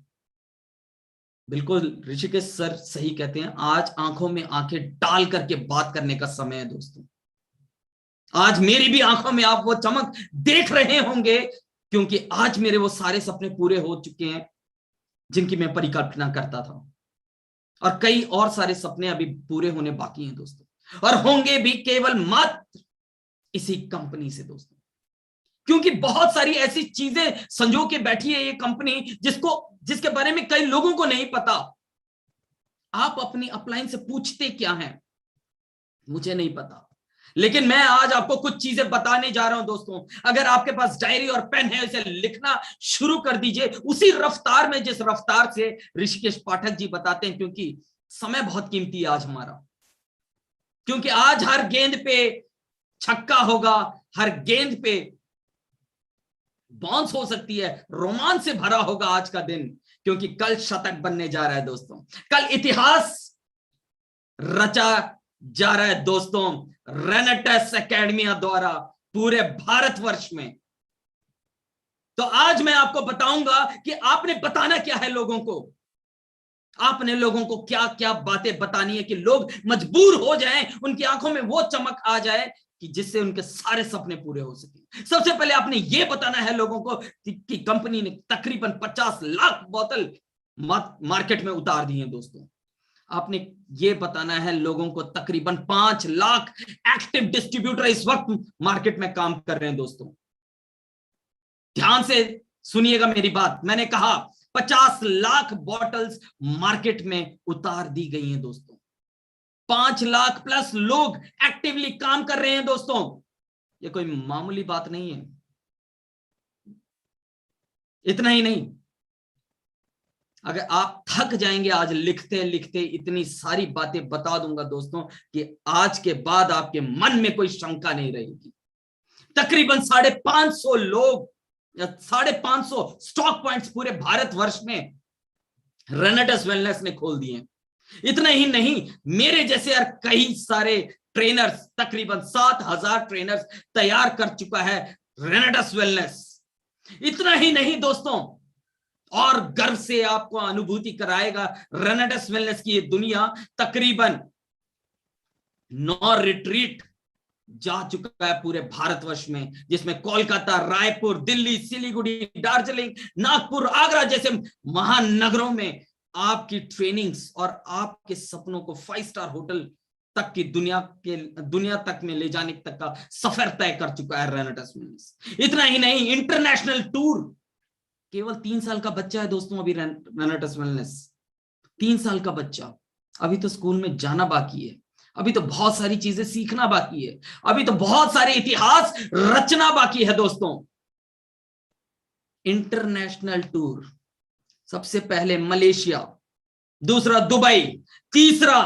बिल्कुल ऋषिकेश सर सही कहते हैं, आज आंखों में आंखें डाल करके बात करने का समय है दोस्तों। आज मेरी भी आंखों में आप वो चमक देख रहे होंगे, क्योंकि आज मेरे वो सारे सपने पूरे हो चुके हैं जिनकी मैं परिकल्पना करता था, और कई और सारे सपने अभी पूरे होने बाकी हैं दोस्तों, और होंगे भी केवल मात्र इसी कंपनी से दोस्तों। क्योंकि बहुत सारी ऐसी चीजें संजो के बैठी है ये कंपनी जिसके बारे में कई लोगों को नहीं पता। आप अपनी अपलाइन से पूछते क्या हैं मुझे नहीं पता, लेकिन मैं आज आपको कुछ चीजें बताने जा रहा हूं दोस्तों। अगर आपके पास डायरी और पेन है, इसे लिखना शुरू कर दीजिए उसी रफ्तार में जिस रफ्तार से ऋषिकेश पाठक जी बताते हैं, क्योंकि समय बहुत कीमती है आज हमारा। क्योंकि आज हर गेंद पे छक्का होगा, हर गेंद पे बाउंस हो सकती है, रोमांच से भरा होगा आज का दिन, क्योंकि कल शतक बनने जा रहा है दोस्तों। कल इतिहास रचा जा रहा है दोस्तों रेनेटस एकेडमिया द्वारा पूरे भारतवर्ष में। तो आज मैं आपको बताऊंगा कि आपने बताना क्या है लोगों को। आपने लोगों को क्या क्या बातें बतानी है कि लोग मजबूर हो जाएं, उनकी आंखों में वो चमक आ जाए कि जिससे उनके सारे सपने पूरे हो सके। सबसे पहले आपने ये बताना है लोगों को कि कंपनी ने तकरीबन 50 लाख बोतल मार्केट में उतार दी है दोस्तों। आपने ये बताना है लोगों को तकरीबन 5 लाख एक्टिव डिस्ट्रीब्यूटर इस वक्त मार्केट में काम कर रहे हैं दोस्तों। ध्यान से सुनिएगा मेरी बात, मैंने कहा 50 लाख बॉटल्स मार्केट में उतार दी गई हैं दोस्तों। 5 लाख प्लस लोग एक्टिवली काम कर रहे हैं दोस्तों। ये कोई मामूली बात नहीं है। इतना ही नहीं, अगर आप थक जाएंगे आज लिखते लिखते, इतनी सारी बातें बता दूंगा दोस्तों कि आज के बाद आपके मन में कोई शंका नहीं रहेगी। तकरीबन 550 लोग या 550 स्टॉक पॉइंट्स पूरे भारतवर्ष में रेनेटस वेलनेस ने खोल दिए। इतना ही नहीं, मेरे जैसे यार कई सारे ट्रेनर्स, तकरीबन 7000 ट्रेनर्स तैयार कर चुका है रेनेटस वेलनेस। इतना ही नहीं दोस्तों, और गर्व से आपको अनुभूति कराएगा रेनेटस वेलनेस की ये दुनिया तकरीबन 9 रिट्रीट जा चुका है पूरे भारतवर्ष में, जिसमें कोलकाता, रायपुर, दिल्ली, सिलीगुड़ी, दार्जिलिंग, नागपुर, आगरा जैसे महानगरों में आपकी ट्रेनिंग्स और आपके सपनों को 5 स्टार होटल तक की दुनिया तक में ले जाने तक का सफर तय कर चुका है रेनेटस वेलनेस। इतना ही नहीं, इंटरनेशनल टूर, केवल 3 साल का बच्चा है दोस्तों अभी रेनेटस वेलनेस। 3 साल का बच्चा, अभी तो स्कूल में जाना बाकी है, अभी तो बहुत सारी चीजें सीखना बाकी है, अभी तो बहुत सारे इतिहास रचना बाकी है दोस्तों। इंटरनेशनल टूर, सबसे पहले मलेशिया, दूसरा दुबई, तीसरा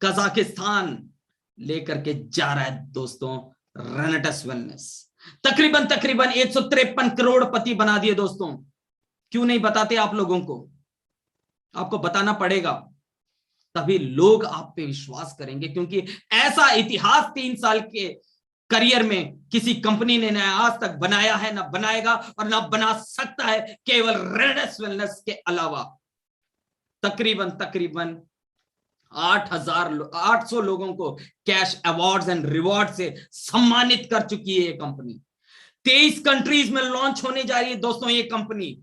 कजाकिस्तान लेकर के जा रहा है दोस्तों रेनेटस वेलनेस। तकरीबन 153 करोड़पति बना दिए दोस्तों। क्यों नहीं बताते आप लोगों को? आपको बताना पड़ेगा, तभी लोग आप पे विश्वास करेंगे, क्योंकि ऐसा इतिहास 3 साल के करियर में किसी कंपनी ने ना आज तक बनाया है, ना बनाएगा और ना बना सकता है, केवल रेनेटस वेलनेस के अलावा। तकरीबन 800 लोगों को कैश अवार्ड्स एंड रिवॉर्ड से सम्मानित कर चुकी है ये कंपनी। 23 कंट्रीज में लॉन्च होने जा रही है दोस्तों ये कंपनी,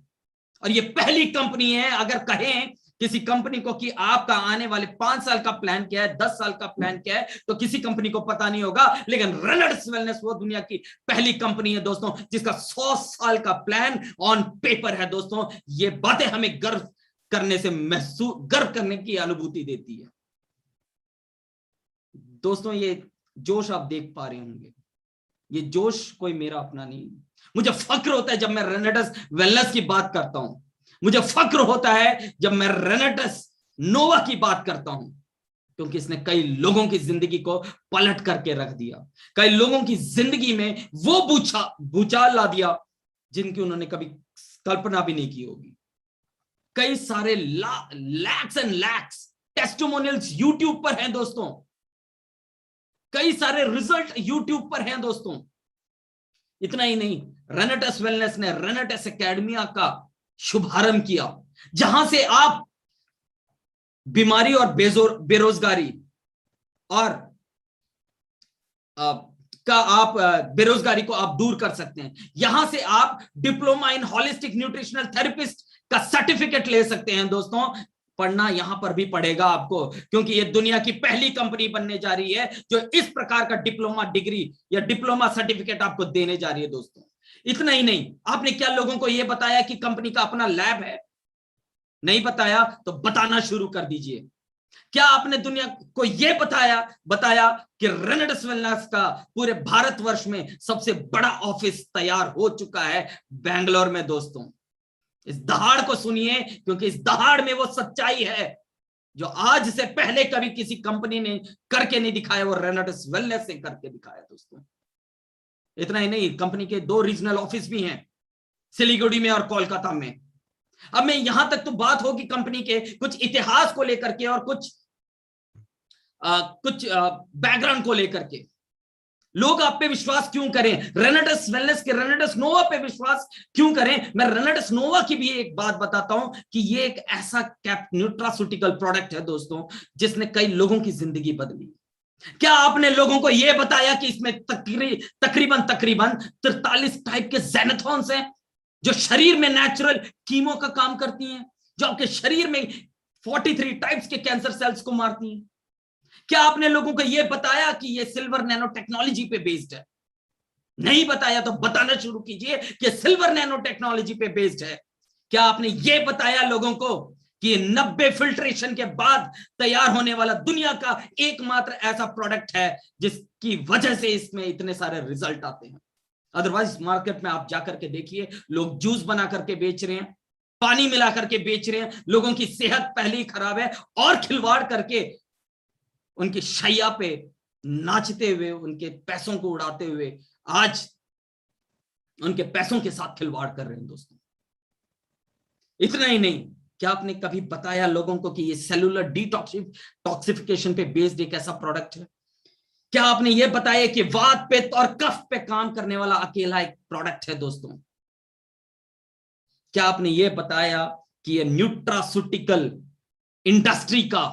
और ये पहली कंपनी है, अगर कहें किसी कंपनी को कि आपका आने वाले 5 साल का प्लान क्या है, 10 साल का प्लान क्या है, तो किसी कंपनी को पता नहीं होगा। लेकिन रेनेडिस वेलनेस वो दुनिया की पहली कंपनी है दोस्तों जिसका 100 साल का प्लान ऑन पेपर है दोस्तों। ये बातें हमें गर्व करने से महसूस, गर्व करने की अनुभूति देती है दोस्तों। ये जोश आप देख पा रहे होंगे, ये जोश कोई मेरा अपना नहीं। मुझे फक्र होता है जब मैं रेनेडिस वेलनेस की बात करता हूं, मुझे फक्र होता है जब मैं रेनेडिस नोवा की बात करता हूं, क्योंकि इसने कई लोगों की जिंदगी को पलट करके रख दिया, कई लोगों की जिंदगी में वो भूचाल ला दिया जिनकी उन्होंने कभी कल्पना भी नहीं की होगी। कई सारे lakhs and lakhs testimonials YouTube पर हैं दोस्तों, कई सारे रिजल्ट यूट्यूब पर हैं दोस्तों। इतना ही नहीं, रेनेडिस वेलनेस ने रेनेडिस एकेडमिया का शुभारंभ किया, जहां से आप बीमारी और बेरोजगारी और बेरोजगारी को आप दूर कर सकते हैं। यहां से आप diploma in holistic nutritional therapist का सर्टिफिकेट ले सकते हैं दोस्तों। पढ़ना यहां पर भी पड़ेगा आपको, क्योंकि ये दुनिया की पहली कंपनी बनने जा रही है जो इस प्रकार का डिप्लोमा डिग्री या डिप्लोमा सर्टिफिकेट आपको देने जा रही है दोस्तों। इतना ही नहीं, आपने क्या लोगों को यह बताया कि कंपनी का अपना लैब है? नहीं बताया तो बताना शुरू कर दीजिए। क्या आपने दुनिया को यह बताया कि रेनेडिस वेलनेस का पूरे भारतवर्ष में सबसे बड़ा ऑफिस तैयार हो चुका है बेंगलोर में दोस्तों। इस दहाड़ को सुनिए, क्योंकि इस दहाड़ में वो सच्चाई है जो आज से पहले कभी किसी कंपनी ने करके नहीं दिखाया, वो रेनेडिस वेलनेस से करके दिखाया दोस्तों। इतना ही नहीं, कंपनी के 2 रीजनल ऑफिस भी हैं, सिलीगुड़ी में और कोलकाता में। अब मैं यहां तक तो बात होगी कंपनी के कुछ इतिहास को लेकर के और कुछ बैकग्राउंड को लेकर के। लोग आप पे विश्वास क्यों करें, रेनेडिस वेलनेस के रेनेडिस नोवा पे विश्वास क्यों करें? मैं रेनेडिस नोवा की भी एक बात बताता हूं कि ये एक ऐसा न्यूट्रास्यूटिकल प्रोडक्ट है दोस्तों जिसने कई लोगों की जिंदगी बदली। क्या आपने लोगों को यह बताया कि इसमें तकरीबन 43 टाइप के ज़ेनाथॉन्स हैं जो शरीर में नेचुरल कीमो का काम करती हैं, जो आपके शरीर में 43 टाइप्स के कैंसर सेल्स को मारती हैं? क्या आपने लोगों को यह बताया कि यह सिल्वर नैनो टेक्नोलॉजी पे बेस्ड है? नहीं बताया तो बताना शुरू कीजिए कि सिल्वर नैनो टेक्नोलॉजी पे बेस्ड है। क्या आपने यह बताया लोगों को कि 90 फिल्ट्रेशन के बाद तैयार होने वाला दुनिया का एकमात्र ऐसा प्रोडक्ट है जिसकी वजह से इसमें इतने सारे रिजल्ट आते हैं? अदरवाइज मार्केट में आप जाकर के देखिए, लोग जूस बना करके बेच रहे हैं, पानी मिला करके बेच रहे हैं, लोगों की सेहत पहले ही खराब है और खिलवाड़ करके उनकी शैया पे नाचते हुए, उनके पैसों को उड़ाते हुए आज उनके पैसों के साथ खिलवाड़ कर रहे हैं दोस्तों। इतना ही नहीं, क्या आपने कभी बताया लोगों को कि ये सेलुलर डिटॉक्सिफिकेशन पे बेस्ड एक ऐसा प्रोडक्ट है? क्या आपने ये बताया कि वात पित्त और कफ पे काम करने वाला अकेला एक प्रोडक्ट है दोस्तों? क्या आपने ये बताया कि ये न्यूट्रास्यूटिकल इंडस्ट्री का,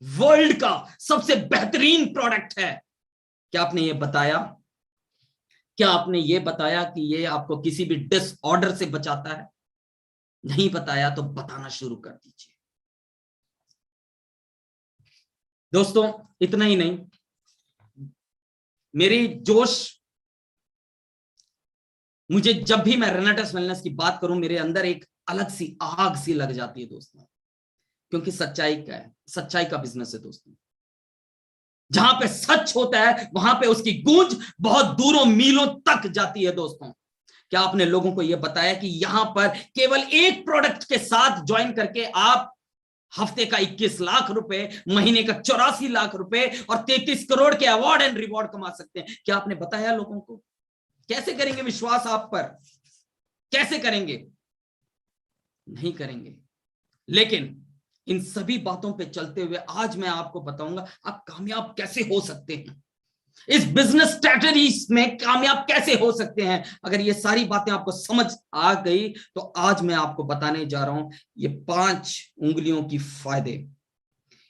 वर्ल्ड का सबसे बेहतरीन प्रोडक्ट है? क्या आपने ये बताया? क्या आपने ये बताया कि ये आपको किसी भी डिसऑर्डर से बचाता है? नहीं बताया तो बताना शुरू कर दीजिए दोस्तों। इतना ही नहीं, मेरी जोश, मुझे जब भी मैं रेनेडिस वेलनेस की बात करूं मेरे अंदर एक अलग सी आग सी लग जाती है दोस्तों, क्योंकि सच्चाई का है, सच्चाई का बिजनेस है दोस्तों। जहां पे सच होता है वहां पे उसकी गूंज बहुत दूरों मीलों तक जाती है दोस्तों। क्या आपने लोगों को यह बताया कि यहां पर केवल एक प्रोडक्ट के साथ ज्वाइन करके आप हफ्ते का 21 लाख रुपए, महीने का 84 लाख रुपए और 33 करोड़ के अवार्ड एंड रिवॉर्ड कमा सकते हैं? क्या आपने बताया लोगों को? कैसे करेंगे विश्वास आप पर? कैसे करेंगे? नहीं करेंगे। लेकिन इन सभी बातों पे चलते हुए आज मैं आपको बताऊंगा आप कामयाब कैसे हो सकते हैं, इस बिजनेस स्ट्रैटेजीज में कामयाब कैसे हो सकते हैं। अगर ये सारी बातें आपको समझ आ गई तो आज मैं आपको बताने जा रहा हूं ये 5 उंगलियों की फायदे।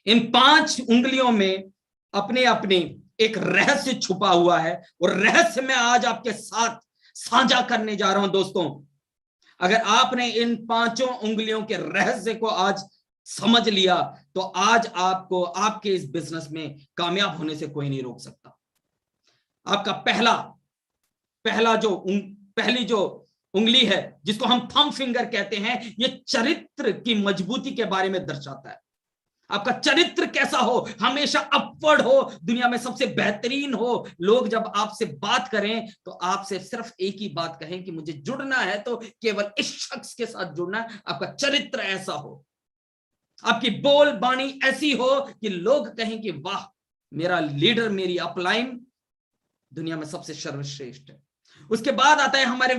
इन 5 उंगलियों में अपने अपने एक रहस्य छुपा हुआ है और रहस्य मैं आज आपके साथ साझा करने जा रहा हूं दोस्तों। अगर आपने इन 5 उंगलियों के रहस्य को आज समझ लिया तो आज आपको आपके इस बिजनेस में कामयाब होने से कोई नहीं रोक सकता। आपका पहली जो उंगली है, जिसको हम थंब फिंगर कहते हैं, ये चरित्र की मजबूती के बारे में दर्शाता है। आपका चरित्र कैसा हो, हमेशा अपवर्ड हो, दुनिया में सबसे बेहतरीन हो। लोग जब आपसे बात करें तो आपसे सिर्फ एक ही बात कहें कि मुझे जुड़ना है तो केवल इस शख्स के साथ जुड़ना है। आपका चरित्र ऐसा हो, आपकी बोल बाणी ऐसी हो कि लोग कहें कि वाह, मेरा लीडर, मेरी अपलाइन दुनिया में सबसे सर्वश्रेष्ठ है। उसके बाद आता है हमारे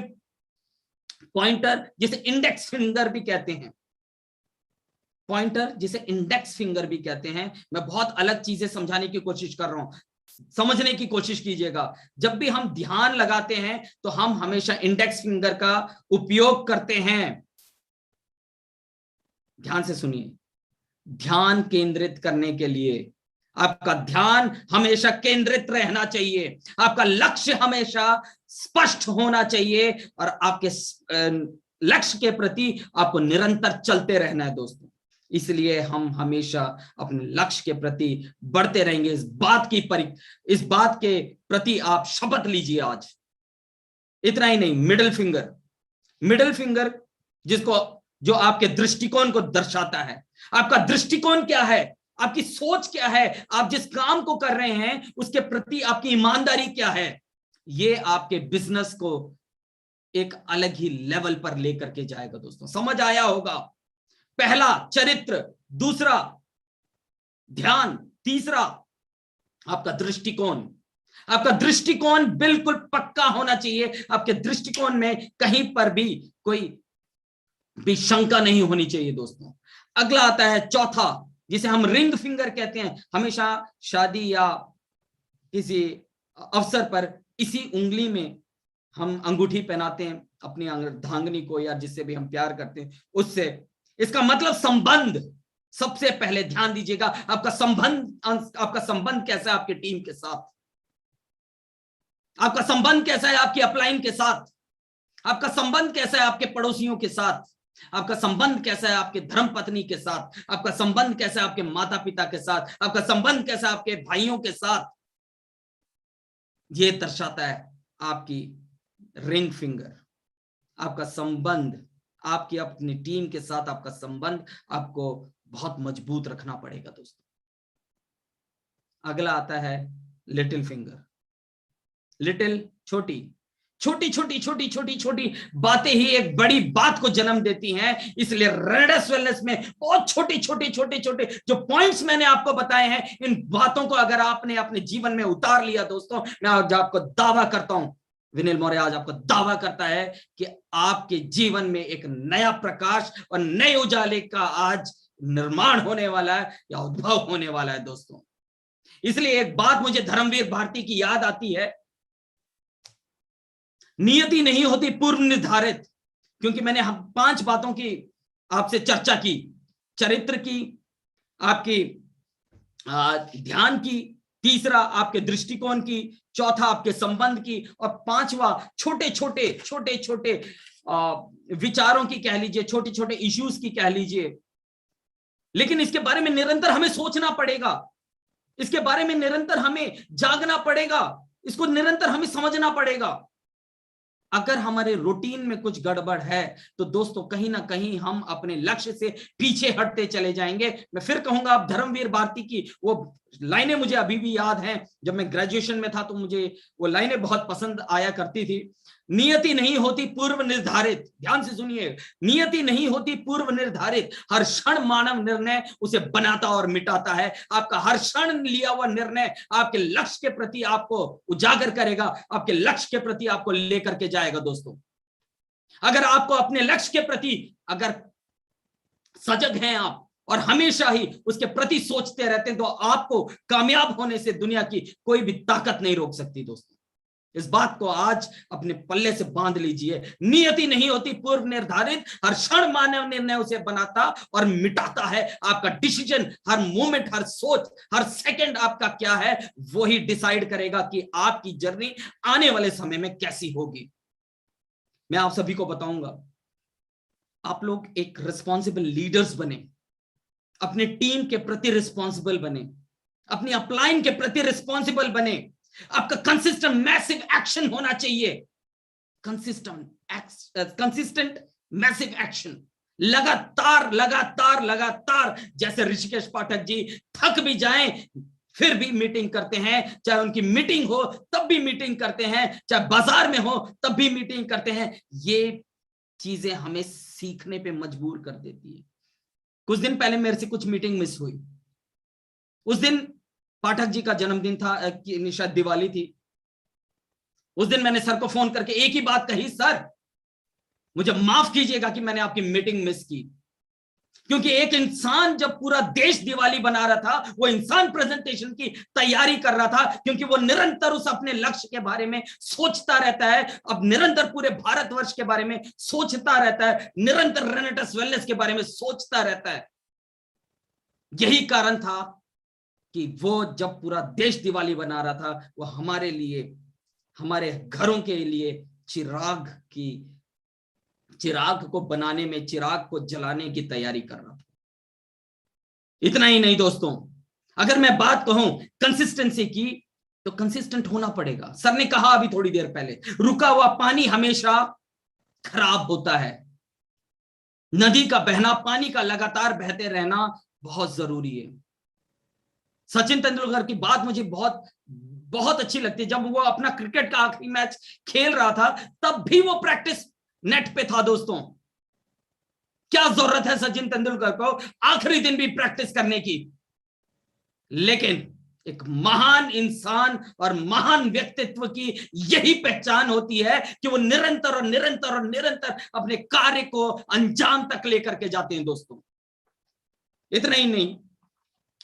पॉइंटर, जिसे इंडेक्स फिंगर भी कहते हैं। पॉइंटर जिसे इंडेक्स फिंगर भी कहते हैं। मैं बहुत अलग चीजें समझाने की कोशिश कर रहा हूं, समझने की कोशिश कीजिएगा। जब भी हम ध्यान लगाते हैं तो हम हमेशा इंडेक्स फिंगर का उपयोग करते हैं। ध्यान से सुनिए, ध्यान केंद्रित करने के लिए आपका ध्यान हमेशा केंद्रित रहना चाहिए, आपका लक्ष्य हमेशा स्पष्ट होना चाहिए और आपके लक्ष्य के प्रति आपको निरंतर चलते रहना है दोस्तों। इसलिए हम हमेशा अपने लक्ष्य के प्रति बढ़ते रहेंगे। इस बात के प्रति आप शपथ लीजिए आज। इतना ही नहीं, मिडिल फिंगर जो आपके दृष्टिकोण को दर्शाता है। आपका दृष्टिकोण क्या है, आपकी सोच क्या है, आप जिस काम को कर रहे हैं उसके प्रति आपकी ईमानदारी क्या है, ये आपके बिजनेस को एक अलग ही लेवल पर लेकर के जाएगा दोस्तों। समझ आया होगा। पहला चरित्र, दूसरा ध्यान, तीसरा आपका दृष्टिकोण। आपका दृष्टिकोण बिल्कुल पक्का होना चाहिए। आपके दृष्टिकोण में कहीं पर भी कोई भी शंका नहीं होनी चाहिए दोस्तों। अगला आता है चौथा, जिसे हम रिंग फिंगर कहते हैं। हमेशा शादी या किसी अवसर पर इसी उंगली में हम अंगूठी पहनाते हैं अपनी अर्धांगिनी को, या जिससे भी हम प्यार करते हैं उससे। इसका मतलब संबंध। सबसे पहले ध्यान दीजिएगा, आपका संबंध कैसा है आपकी टीम के साथ, आपका संबंध कैसा है आपकी अपलाइन के साथ, आपका संबंध कैसा है आपके पड़ोसियों के साथ, आपका संबंध कैसा है आपके धर्म पत्नी के साथ, आपका संबंध कैसा है आपके माता पिता के साथ, आपका संबंध कैसा है आपके भाइयों के साथ। यह दर्शाता है आपकी रिंग फिंगर। आपका संबंध, आपकी अपनी टीम के साथ आपका संबंध आपको बहुत मजबूत रखना पड़ेगा दोस्तों। अगला आता है लिटिल फिंगर। लिटिल छोटी बातें ही एक बड़ी बात को जन्म देती हैं। इसलिए रेडस वेलनेस में बहुत छोटे जो पॉइंट्स मैंने आपको बताए हैं, इन बातों को अगर आपने अपने जीवन में उतार लिया दोस्तों, मैं आज आपको दावा करता हूं, विनील मौर्य आज आपको दावा करता है कि आपके जीवन में एक नया प्रकाश और नए उजाले का आज निर्माण होने वाला है या उद्भव होने वाला है दोस्तों। इसलिए एक बात मुझे धर्मवीर भारती की याद आती है, नियति नहीं होती पूर्व निर्धारित। क्योंकि मैंने 5 बातों की आपसे चर्चा की, चरित्र की, आपकी ध्यान की, तीसरा आपके दृष्टिकोण की, चौथा आपके संबंध की, और पांचवा छोटे छोटे विचारों की कह लीजिए, छोटे इश्यूज की कह लीजिए। लेकिन इसके बारे में निरंतर हमें सोचना पड़ेगा, इसके बारे में निरंतर हमें जागना पड़ेगा, इसको निरंतर हमें समझना पड़ेगा। अगर हमारे रूटीन में कुछ गड़बड़ है तो दोस्तों कहीं ना कहीं हम अपने लक्ष्य से पीछे हटते चले जाएंगे। मैं फिर कहूंगा, आप धर्मवीर भारती की वो लाइनें मुझे अभी भी याद हैं। जब मैं ग्रेजुएशन में था तो मुझे वो लाइनें बहुत पसंद आया करती थी। नियति नहीं होती पूर्व निर्धारित, ध्यान से सुनिए, नियति नहीं होती पूर्व निर्धारित, हर क्षण मानव निर्णय उसे बनाता और मिटाता है। आपका हर क्षण लिया हुआ निर्णय आपके लक्ष्य के प्रति आपको उजागर करेगा, आपके लक्ष्य के प्रति आपको लेकर के जाएगा दोस्तों। अगर आपको अपने लक्ष्य के प्रति अगर सजग हैं आप और हमेशा ही उसके प्रति सोचते रहते हैं, तो आपको कामयाब होने से दुनिया की कोई भी ताकत नहीं रोक सकती दोस्तों। इस बात को आज अपने पल्ले से बांध लीजिए। नियति नहीं होती पूर्व निर्धारित, हर क्षण मानव निर्णय उसे बनाता और मिटाता है। आपका डिसीजन, हर मोमेंट, हर सोच, हर सेकंड आपका क्या है, वो ही डिसाइड करेगा कि आपकी जर्नी आने वाले समय में कैसी होगी। मैं आप सभी को बताऊंगा, आप लोग एक रिस्पॉन्सिबल लीडर्स बने। अपने टीम के प्रति रिस्पॉन्सिबल बने, अपनी अपलाइन के प्रति रिस्पॉन्सिबल बने। आपका कंसिस्टेंट मैसिव एक्शन होना चाहिए, कंसिस्टेंट मैसिव एक्शन, लगातार लगातार लगातार। जैसे ऋषिकेश पाठक जी थक भी जाएं फिर भी मीटिंग करते हैं, चाहे उनकी मीटिंग हो तब भी मीटिंग करते हैं, चाहे बाजार में हो तब भी मीटिंग करते हैं। ये चीजें हमें सीखने पे मजबूर कर देती है। कुछ दिन पहले मेरे से कुछ मीटिंग मिस हुई। उस दिन पाठक जी का जन्मदिन था, शायद दिवाली थी। उस दिन मैंने सर को फोन करके एक ही बात कही, सर मुझे माफ कीजिएगा कि मैंने आपकी मीटिंग मिस की, क्योंकि एक इंसान जब पूरा देश दिवाली बना रहा था, वो इंसान प्रेजेंटेशन की तैयारी कर रहा था, क्योंकि वो निरंतर उस अपने लक्ष्य के बारे में सोचता रहता है, अब निरंतर पूरे भारतवर्ष के बारे में सोचता रहता है, निरंतर रेनेटस वेलनेस के बारे में सोचता रहता है। यही कारण था कि वो जब पूरा देश दिवाली बना रहा था, वो हमारे लिए, हमारे घरों के लिए चिराग को बनाने में, चिराग को जलाने की तैयारी कर रहा था। इतना ही नहीं दोस्तों, अगर मैं बात कहूं कंसिस्टेंसी की, तो कंसिस्टेंट होना पड़ेगा। सर ने कहा अभी थोड़ी देर पहले, रुका हुआ पानी हमेशा खराब होता है। नदी का बहना, पानी का लगातार बहते रहना बहुत जरूरी है। सचिन तेंदुलकर की बात मुझे बहुत बहुत अच्छी लगती है। जब वो अपना क्रिकेट का आखिरी मैच खेल रहा था, तब भी वो प्रैक्टिस नेट पे था। दोस्तों, क्या जरूरत है सचिन तेंदुलकर को आखिरी दिन भी प्रैक्टिस करने की? लेकिन एक महान इंसान और महान व्यक्तित्व की यही पहचान होती है कि वो निरंतर और निरंतर और निरंतर अपने कार्य को अंजाम तक लेकर के जाते हैं। दोस्तों, इतना ही नहीं,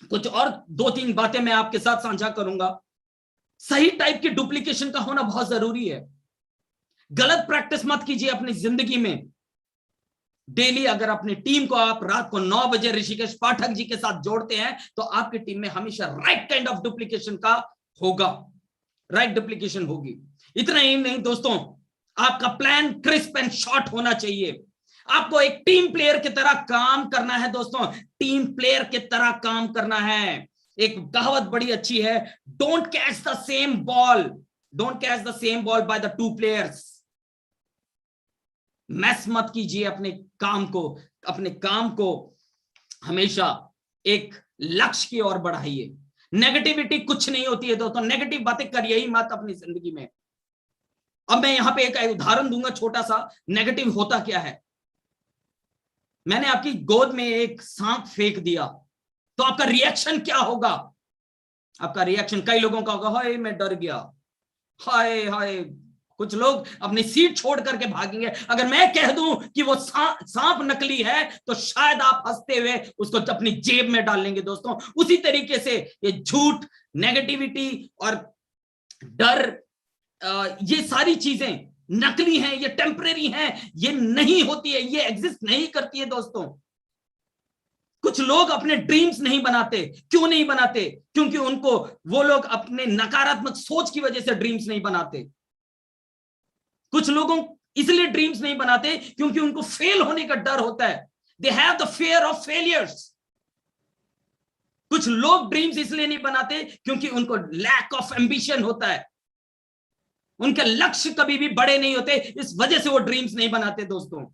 कुछ और 2-3 बातें मैं आपके साथ साझा करूंगा। सही टाइप की डुप्लीकेशन का होना बहुत जरूरी है। गलत प्रैक्टिस मत कीजिए अपनी जिंदगी में। डेली अगर अपनी टीम को आप रात को 9 बजे ऋषिकेश पाठक जी के साथ जोड़ते हैं, तो आपकी टीम में हमेशा राइट काइंड ऑफ डुप्लीकेशन का होगा, राइट डुप्लीकेशन होगी। इतना ही नहीं दोस्तों, आपका प्लान क्रिस्प एंड शॉर्ट होना चाहिए। आपको एक टीम प्लेयर की तरह काम करना है। दोस्तों, टीम प्लेयर की तरह काम करना है। एक कहावत बड़ी अच्छी है, don't catch the same ball, don't catch the same ball by the 2 players. Mess मत कीजिए अपने काम को हमेशा एक लक्ष्य की ओर बढ़ाइए। नेगेटिविटी कुछ नहीं होती है दोस्तों, नेगेटिव बातें करिए ही मत अपनी जिंदगी में। अब मैं यहां पे एक उदाहरण दूंगा छोटा सा। नेगेटिव होता क्या है? मैंने आपकी गोद में एक सांप फेंक दिया, तो आपका रिएक्शन क्या होगा? आपका रिएक्शन कई लोगों का होगा, हाय मैं डर गया, हाय हाय। कुछ लोग अपनी सीट छोड़ करके भागेंगे। अगर मैं कह दूं कि वो सांप नकली है, तो शायद आप हंसते हुए उसको अपनी जेब में डाल लेंगे। दोस्तों, उसी तरीके से ये झूठ, नेगेटिविटी और डर, ये सारी चीजें नकली हैं, ये टेम्परेरी हैं, ये नहीं होती है, ये एग्जिस्ट नहीं करती है। दोस्तों, कुछ लोग अपने ड्रीम्स नहीं बनाते। क्यों नहीं बनाते? क्योंकि उनको, वो लोग अपने नकारात्मक सोच की वजह से ड्रीम्स नहीं बनाते। कुछ लोगों इसलिए ड्रीम्स नहीं बनाते क्योंकि उनको फेल होने का डर होता है। They have the fear of failures. कुछ लोग ड्रीम्स इसलिए नहीं बनाते क्योंकि उनको लैक ऑफ एम्बिशन होता है, उनके लक्ष्य कभी भी बड़े नहीं होते, इस वजह से वो ड्रीम्स नहीं बनाते। दोस्तों,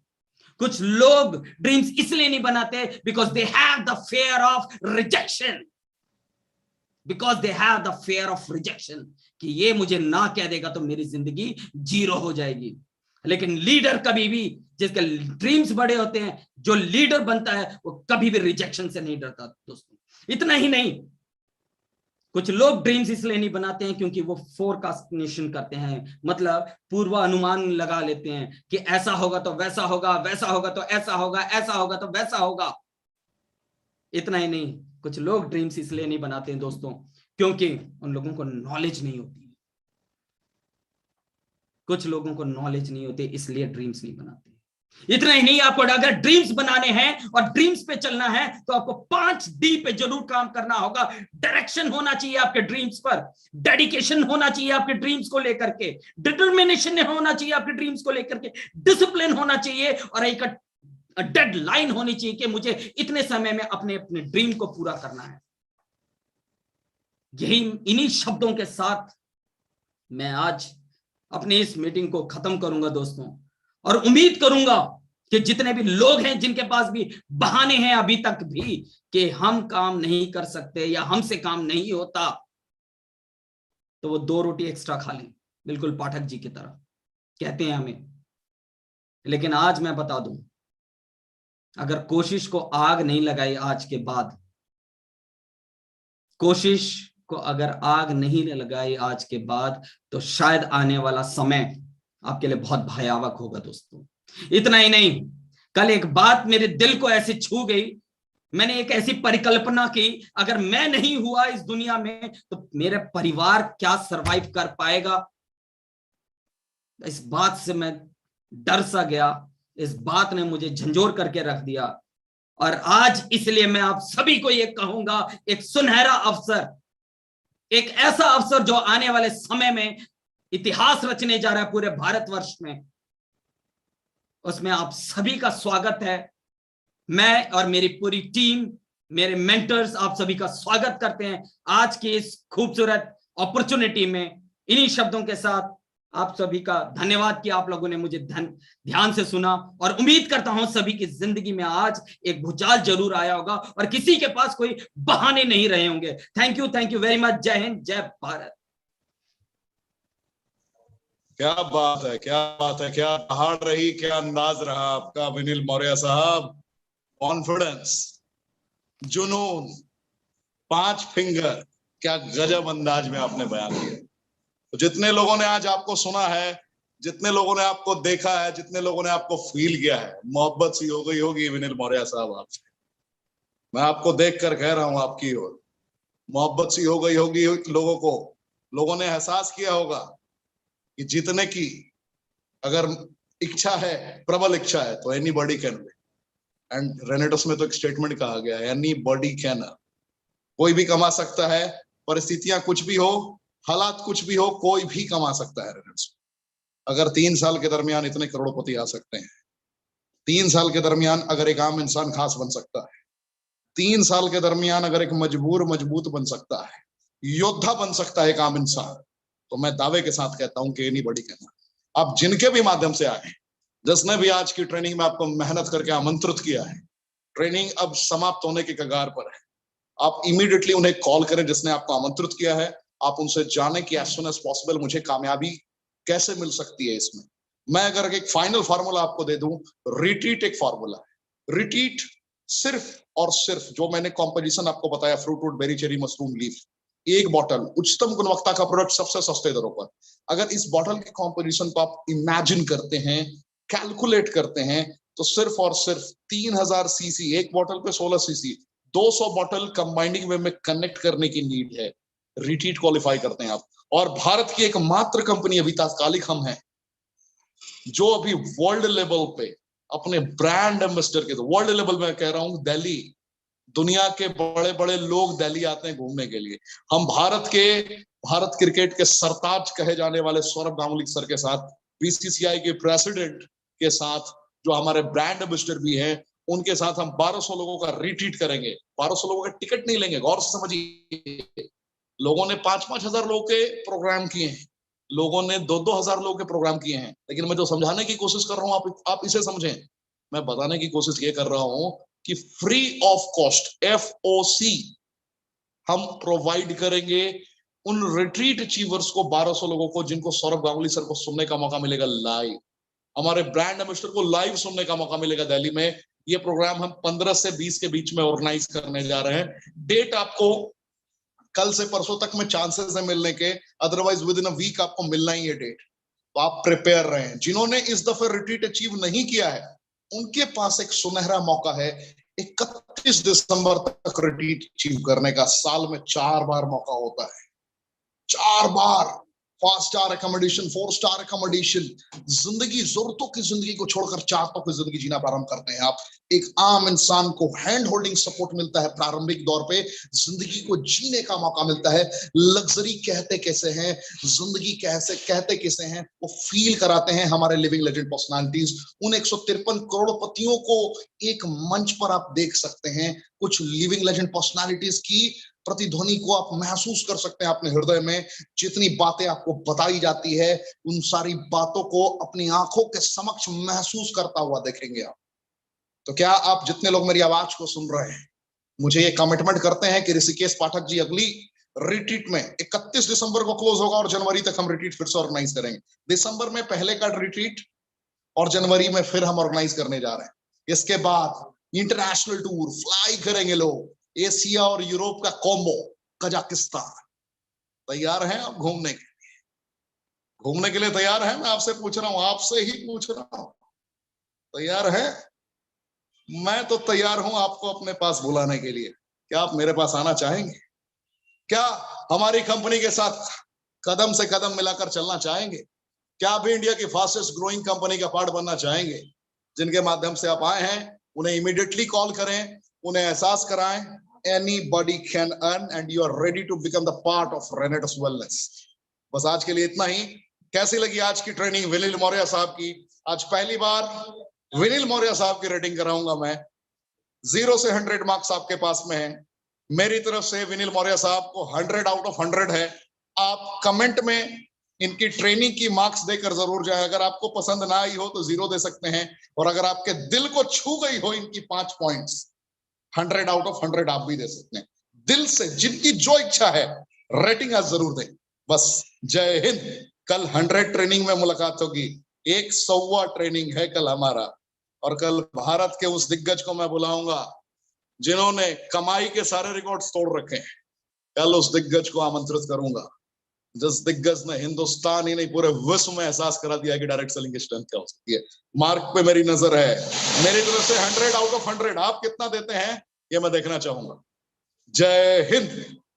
कुछ लोग ड्रीम्स इसलिए नहीं बनाते because they have the fear of rejection, because they have the fear of rejection, कि ये मुझे ना कह देगा तो मेरी जिंदगी 0 हो जाएगी। लेकिन लीडर कभी भी, जिसके ड्रीम्स बड़े होते हैं, जो लीडर बनता है, वो कभी भी रिजेक्शन से नहीं डरता। दोस्तों, इतना ही नहीं, कुछ लोग ड्रीम्स इसलिए नहीं बनाते हैं क्योंकि वो फोरकास्टिनेशन करते हैं, मतलब पूर्वानुमान लगा लेते हैं कि ऐसा होगा तो वैसा होगा, वैसा होगा तो ऐसा होगा, ऐसा होगा तो वैसा होगा। इतना ही नहीं, कुछ लोग ड्रीम्स इसलिए नहीं बनाते हैं दोस्तों क्योंकि उन लोगों को नॉलेज नहीं होती। कुछ लोगों को नॉलेज नहीं होती, इसलिए ड्रीम्स नहीं बनाते। इतना ही नहीं, आपको अगर ड्रीम्स बनाने हैं और ड्रीम्स पे चलना है, तो आपको 5D पे जरूर काम करना होगा। डायरेक्शन होना चाहिए आपके ड्रीम्स पर, डेडिकेशन होना चाहिए आपके ड्रीम्स को लेकर के, डिटर्मिनेशन होना चाहिए आपके ड्रीम्स को लेकर के, डिसिप्लिन होना चाहिए, और एक डेडलाइन होनी चाहिए कि मुझे इतने समय में अपने अपने ड्रीम को पूरा करना है। यही इन्हीं शब्दों के साथ मैं आज अपनी इस मीटिंग को खत्म करूंगा दोस्तों, और उम्मीद करूंगा कि जितने भी लोग हैं जिनके पास भी बहाने हैं अभी तक भी कि हम काम नहीं कर सकते या हमसे काम नहीं होता, तो वो 2 रोटी एक्स्ट्रा खा लें, बिल्कुल पाठक जी की तरह कहते हैं हमें। लेकिन आज मैं बता दूं, अगर कोशिश को आग नहीं लगाई आज के बाद, कोशिश को अगर आग नहीं लगाई आज के बाद, तो शायद आने वाला समय आपके लिए बहुत भयावह होगा दोस्तों। इतना ही नहीं, कल एक बात मेरे दिल को ऐसे छू गई, मैंने एक ऐसी परिकल्पना की, अगर मैं नहीं हुआ इस दुनिया में तो मेरा परिवार क्या सरवाइव कर पाएगा। इस बात से मैं डर सा गया, इस बात ने मुझे झंझोर करके रख दिया। और आज इसलिए मैं आप सभी को यह कहूंगा, एक सुनहरा अवसर, एक ऐसा अवसर जो आने वाले समय में इतिहास रचने जा रहा है पूरे भारतवर्ष में, उसमें आप सभी का स्वागत है। मैं और मेरी पूरी टीम, मेरे मेंटर्स आप सभी का स्वागत करते हैं आज की इस खूबसूरत अपॉर्चुनिटी में। इन्हीं शब्दों के साथ आप सभी का धन्यवाद कि आप लोगों ने मुझे ध्यान से सुना, और उम्मीद करता हूं सभी की जिंदगी में आज एक भूचाल जरूर आया होगा और किसी के पास कोई बहाने नहीं रहे होंगे। Thank you very much. जय हिंद, जय भारत। क्या बात है, क्या बात है, क्या पहाड़ रही, क्या अंदाज रहा आपका विनील मौर्य साहब। कॉन्फिडेंस, जुनून, 5 फिंगर, क्या गजब अंदाज में आपने बयान किया। तो जितने लोगों ने आज आपको सुना है, जितने लोगों ने आपको देखा है, जितने लोगों ने आपको फील किया है, मोहब्बत सी हो गई होगी विनील मौर्य साहब आपसे। मैं आपको देख कर कह रहा हूं, आपकी ओर मोहब्बत सी हो गई होगी लोगों को। लोगों ने एहसास किया होगा कि जीतने की अगर इच्छा है, प्रबल इच्छा है, तो एनीबॉडी कैन विन। एंड रेनेटस में तो एक स्टेटमेंट कहा गया है, एनीबॉडी कैन। कोई भी कमा सकता है, परिस्थितियां कुछ भी हो, हालात कुछ भी हो, कोई भी कमा सकता है रेनेटस। अगर 3 साल के दरमियान इतने करोड़पति आ सकते हैं, 3 साल के दरमियान अगर एक आम इंसान खास बन सकता है, 3 साल के दरमियान अगर एक मजबूर मजबूत बन सकता है, योद्धा बन सकता है एक आम इंसान, तो मैं दावे के साथ कहता हूं कि एनीबॉडी कैन। आप जिनके भी माध्यम से आए, जिसने भी आज की ट्रेनिंग में आपको मेहनत करके आमंत्रित किया है, ट्रेनिंग अब समाप्त होने के कगार पर है। आप इमीडिएटली उन्हें कॉल करें जिसने आपको आमंत्रित किया है। आप उनसे जाने कि एज सुन एज पॉसिबल मुझे कामयाबी कैसे मिल सकती है इसमें। मैं अगर एक फाइनल फार्मूला आपको दे दूं, रिट्रीट एक फार्मूला है। रिट्रीट सिर्फ और सिर्फ जो मैंने कॉम्पोजिशन आपको बताया, fruit wood berry cherry mushroom leaf, एक बॉटल उच्चतम गुणवत्ता का प्रोडक्ट सबसे सस्ते दरों पर। अगर इस बॉटल के कॉम्पोजिशन को आप इमेजिन करते हैं, कैलकुलेट करते हैं, तो सिर्फ और सिर्फ 3000 सीसी, एक बॉटल पे 16 सीसी, 200 बॉटल कंबाइनिंग वे में कनेक्ट करने की नीड है। रिट्रीट क्वालिफाई करते हैं आप। और भारत की एकमात्र कंपनी अभी तात्कालिक हम हैं जो अभी वर्ल्ड लेवल पे अपने ब्रांड एम्बेसडर के, तो वर्ल्ड लेवल में कह रहा हूं, दिल्ली, दुनिया के बड़े बड़े लोग दिल्ली आते हैं घूमने के लिए। हम भारत क्रिकेट के सरताज कहे जाने वाले सौरभ गांगुली सर के साथ, बीसीसीआई के प्रेसिडेंट के साथ, जो हमारे ब्रांड एम्बेसडर भी हैं, उनके साथ हम 1200 लोगों का रिट्रीट करेंगे। 1200 लोगों का टिकट नहीं लेंगे, गौर से समझिए। लोगों ने 5-5 हजार लोगों के प्रोग्राम किए हैं, लोगों ने 2-2 हजार लोगों के प्रोग्राम किए हैं। लेकिन मैं जो समझाने की कोशिश कर रहा हूं, आप इसे समझें। मैं बताने की कोशिश ये कर रहा हूं कि फ्री ऑफ कॉस्ट, FOC, हम प्रोवाइड करेंगे उन रिट्रीट अचीवर्स को, 1200 लोगों को, जिनको सौरभ गांगुली सर को सुनने का मौका मिलेगा लाइव, हमारे ब्रांड एम्बेसडर को लाइव सुनने का मौका मिलेगा दिल्ली में। ये प्रोग्राम हम 15 से 20 के बीच में ऑर्गेनाइज करने जा रहे हैं। डेट आपको कल से परसों तक में चांसेस है मिलने के, otherwise within a week आपको मिलना ही है डेट। तो आप प्रिपेयर रहें। जिन्होंने इस दफे रिट्रीट अचीव नहीं किया है, उनके पास एक सुनहरा मौका है 31 दिसंबर तक रिट्रीट अचीव करने का। साल में 4 बार मौका होता है, 4 बार। 5 स्टार अकोमोडेशन, 4 स्टार अकोमोडेशन, जिंदगी, जरूरतों की जिंदगी को छोड़कर चाहतों की जिंदगी जीना प्रारंभ करते हैं आप। एक आम इंसान को हैंड होल्डिंग सपोर्ट मिलता है प्रारंभिक दौर पे, जिंदगी को जीने का मौका मिलता है। लग्जरी कहते कैसे हैं, जिंदगी कैसे कहते कैसे हैं, वो फील कराते हैं हमारे लिविंग लेजेंड पर्सनालिटीज। उन 153 करोड़पतियों को एक मंच पर आप देख सकते हैं। कुछ लिविंग लेजेंड पर्सनालिटीज की प्रतिध्वनि को आप महसूस कर सकते हैं अपने हृदय में। जितनी बातें आपको बताई जाती है, उन सारी बातों को अपनी आंखों के समक्ष महसूस करता हुआ देखेंगे आप। तो क्या आप जितने लोग मेरी आवाज को सुन रहे हैं, मुझे ये कमिटमेंट करते हैं कि ऋषिकेश पाठक जी अगली रिट्रीट में 31 दिसंबर को क्लोज होगा और जनवरी तक हम रिट्रीट फिर से ऑर्गेनाइज करेंगे। दिसंबर में पहले का रिट्रीट और जनवरी में फिर हम ऑर्गेनाइज करने जा रहे हैं। इसके बाद इंटरनेशनल टूर फ्लाई करेंगे लोग, एशिया और यूरोप का कॉम्बो, कजाकिस्तान। तैयार हैं आप घूमने के लिए? घूमने के लिए तैयार हैं? मैं आपसे पूछ रहा हूं, आपसे ही पूछ रहा हूं, तैयार हैं? मैं तो तैयार हूं आपको अपने पास बुलाने के लिए। क्या आप मेरे पास आना चाहेंगे? क्या हमारी कंपनी के साथ कदम से कदम मिलाकर चलना चाहेंगे? क्या आप भी इंडिया की फास्टेस्ट ग्रोइंग कंपनी का पार्ट बनना चाहेंगे? जिनके माध्यम से आप आए हैं, उन्हें इमीडिएटली कॉल करें, उन्हें एहसास कराएं, anybody can earn and you are ready to become the part of Renatus Wellness। बस आज के लिए इतना ही। कैसी लगी आज की ट्रेनिंग विनील मौर्य साहब की? आज पहली बार विनील मौर्य साहब की रेटिंग कराऊंगा मैं। 0 से 100 मार्क्स आपके पास में है। मेरी तरफ से विनील मौर्य साहब को 100 आउट ऑफ 100 है। आप कमेंट में इनकी ट्रेनिंग की मार्क्स देकर जरूर जाए। अगर आपको पसंद ना आई हो तो 0 दे सकते हैं, और अगर आपके दिल को छू गई हो इनकी 5 पॉइंट्स, 100 आउट ऑफ 100 आप भी दे सकते हैं। दिल से जिनकी जो इच्छा है रेटिंग आज जरूर दें। बस जय हिंद। कल 100 ट्रेनिंग में मुलाकात होगी। 100वां ट्रेनिंग है कल हमारा, और कल भारत के उस दिग्गज को मैं बुलाऊंगा जिन्होंने कमाई के सारे रिकॉर्ड्स तोड़ रखे हैं। कल उस दिग्गज को आमंत्रित करूंगा जिस दिग्गज ने हिंदुस्तान ही नहीं पूरे विश्व में एहसास करा दिया कि डायरेक्ट सेलिंग की स्ट्रेंथ क्या हो सकती है। मार्क पे मेरी नजर है। मेरी तरफ से 100 आउट ऑफ 100। आप कितना देते हैं ये मैं देखना चाहूंगा। जय हिंद।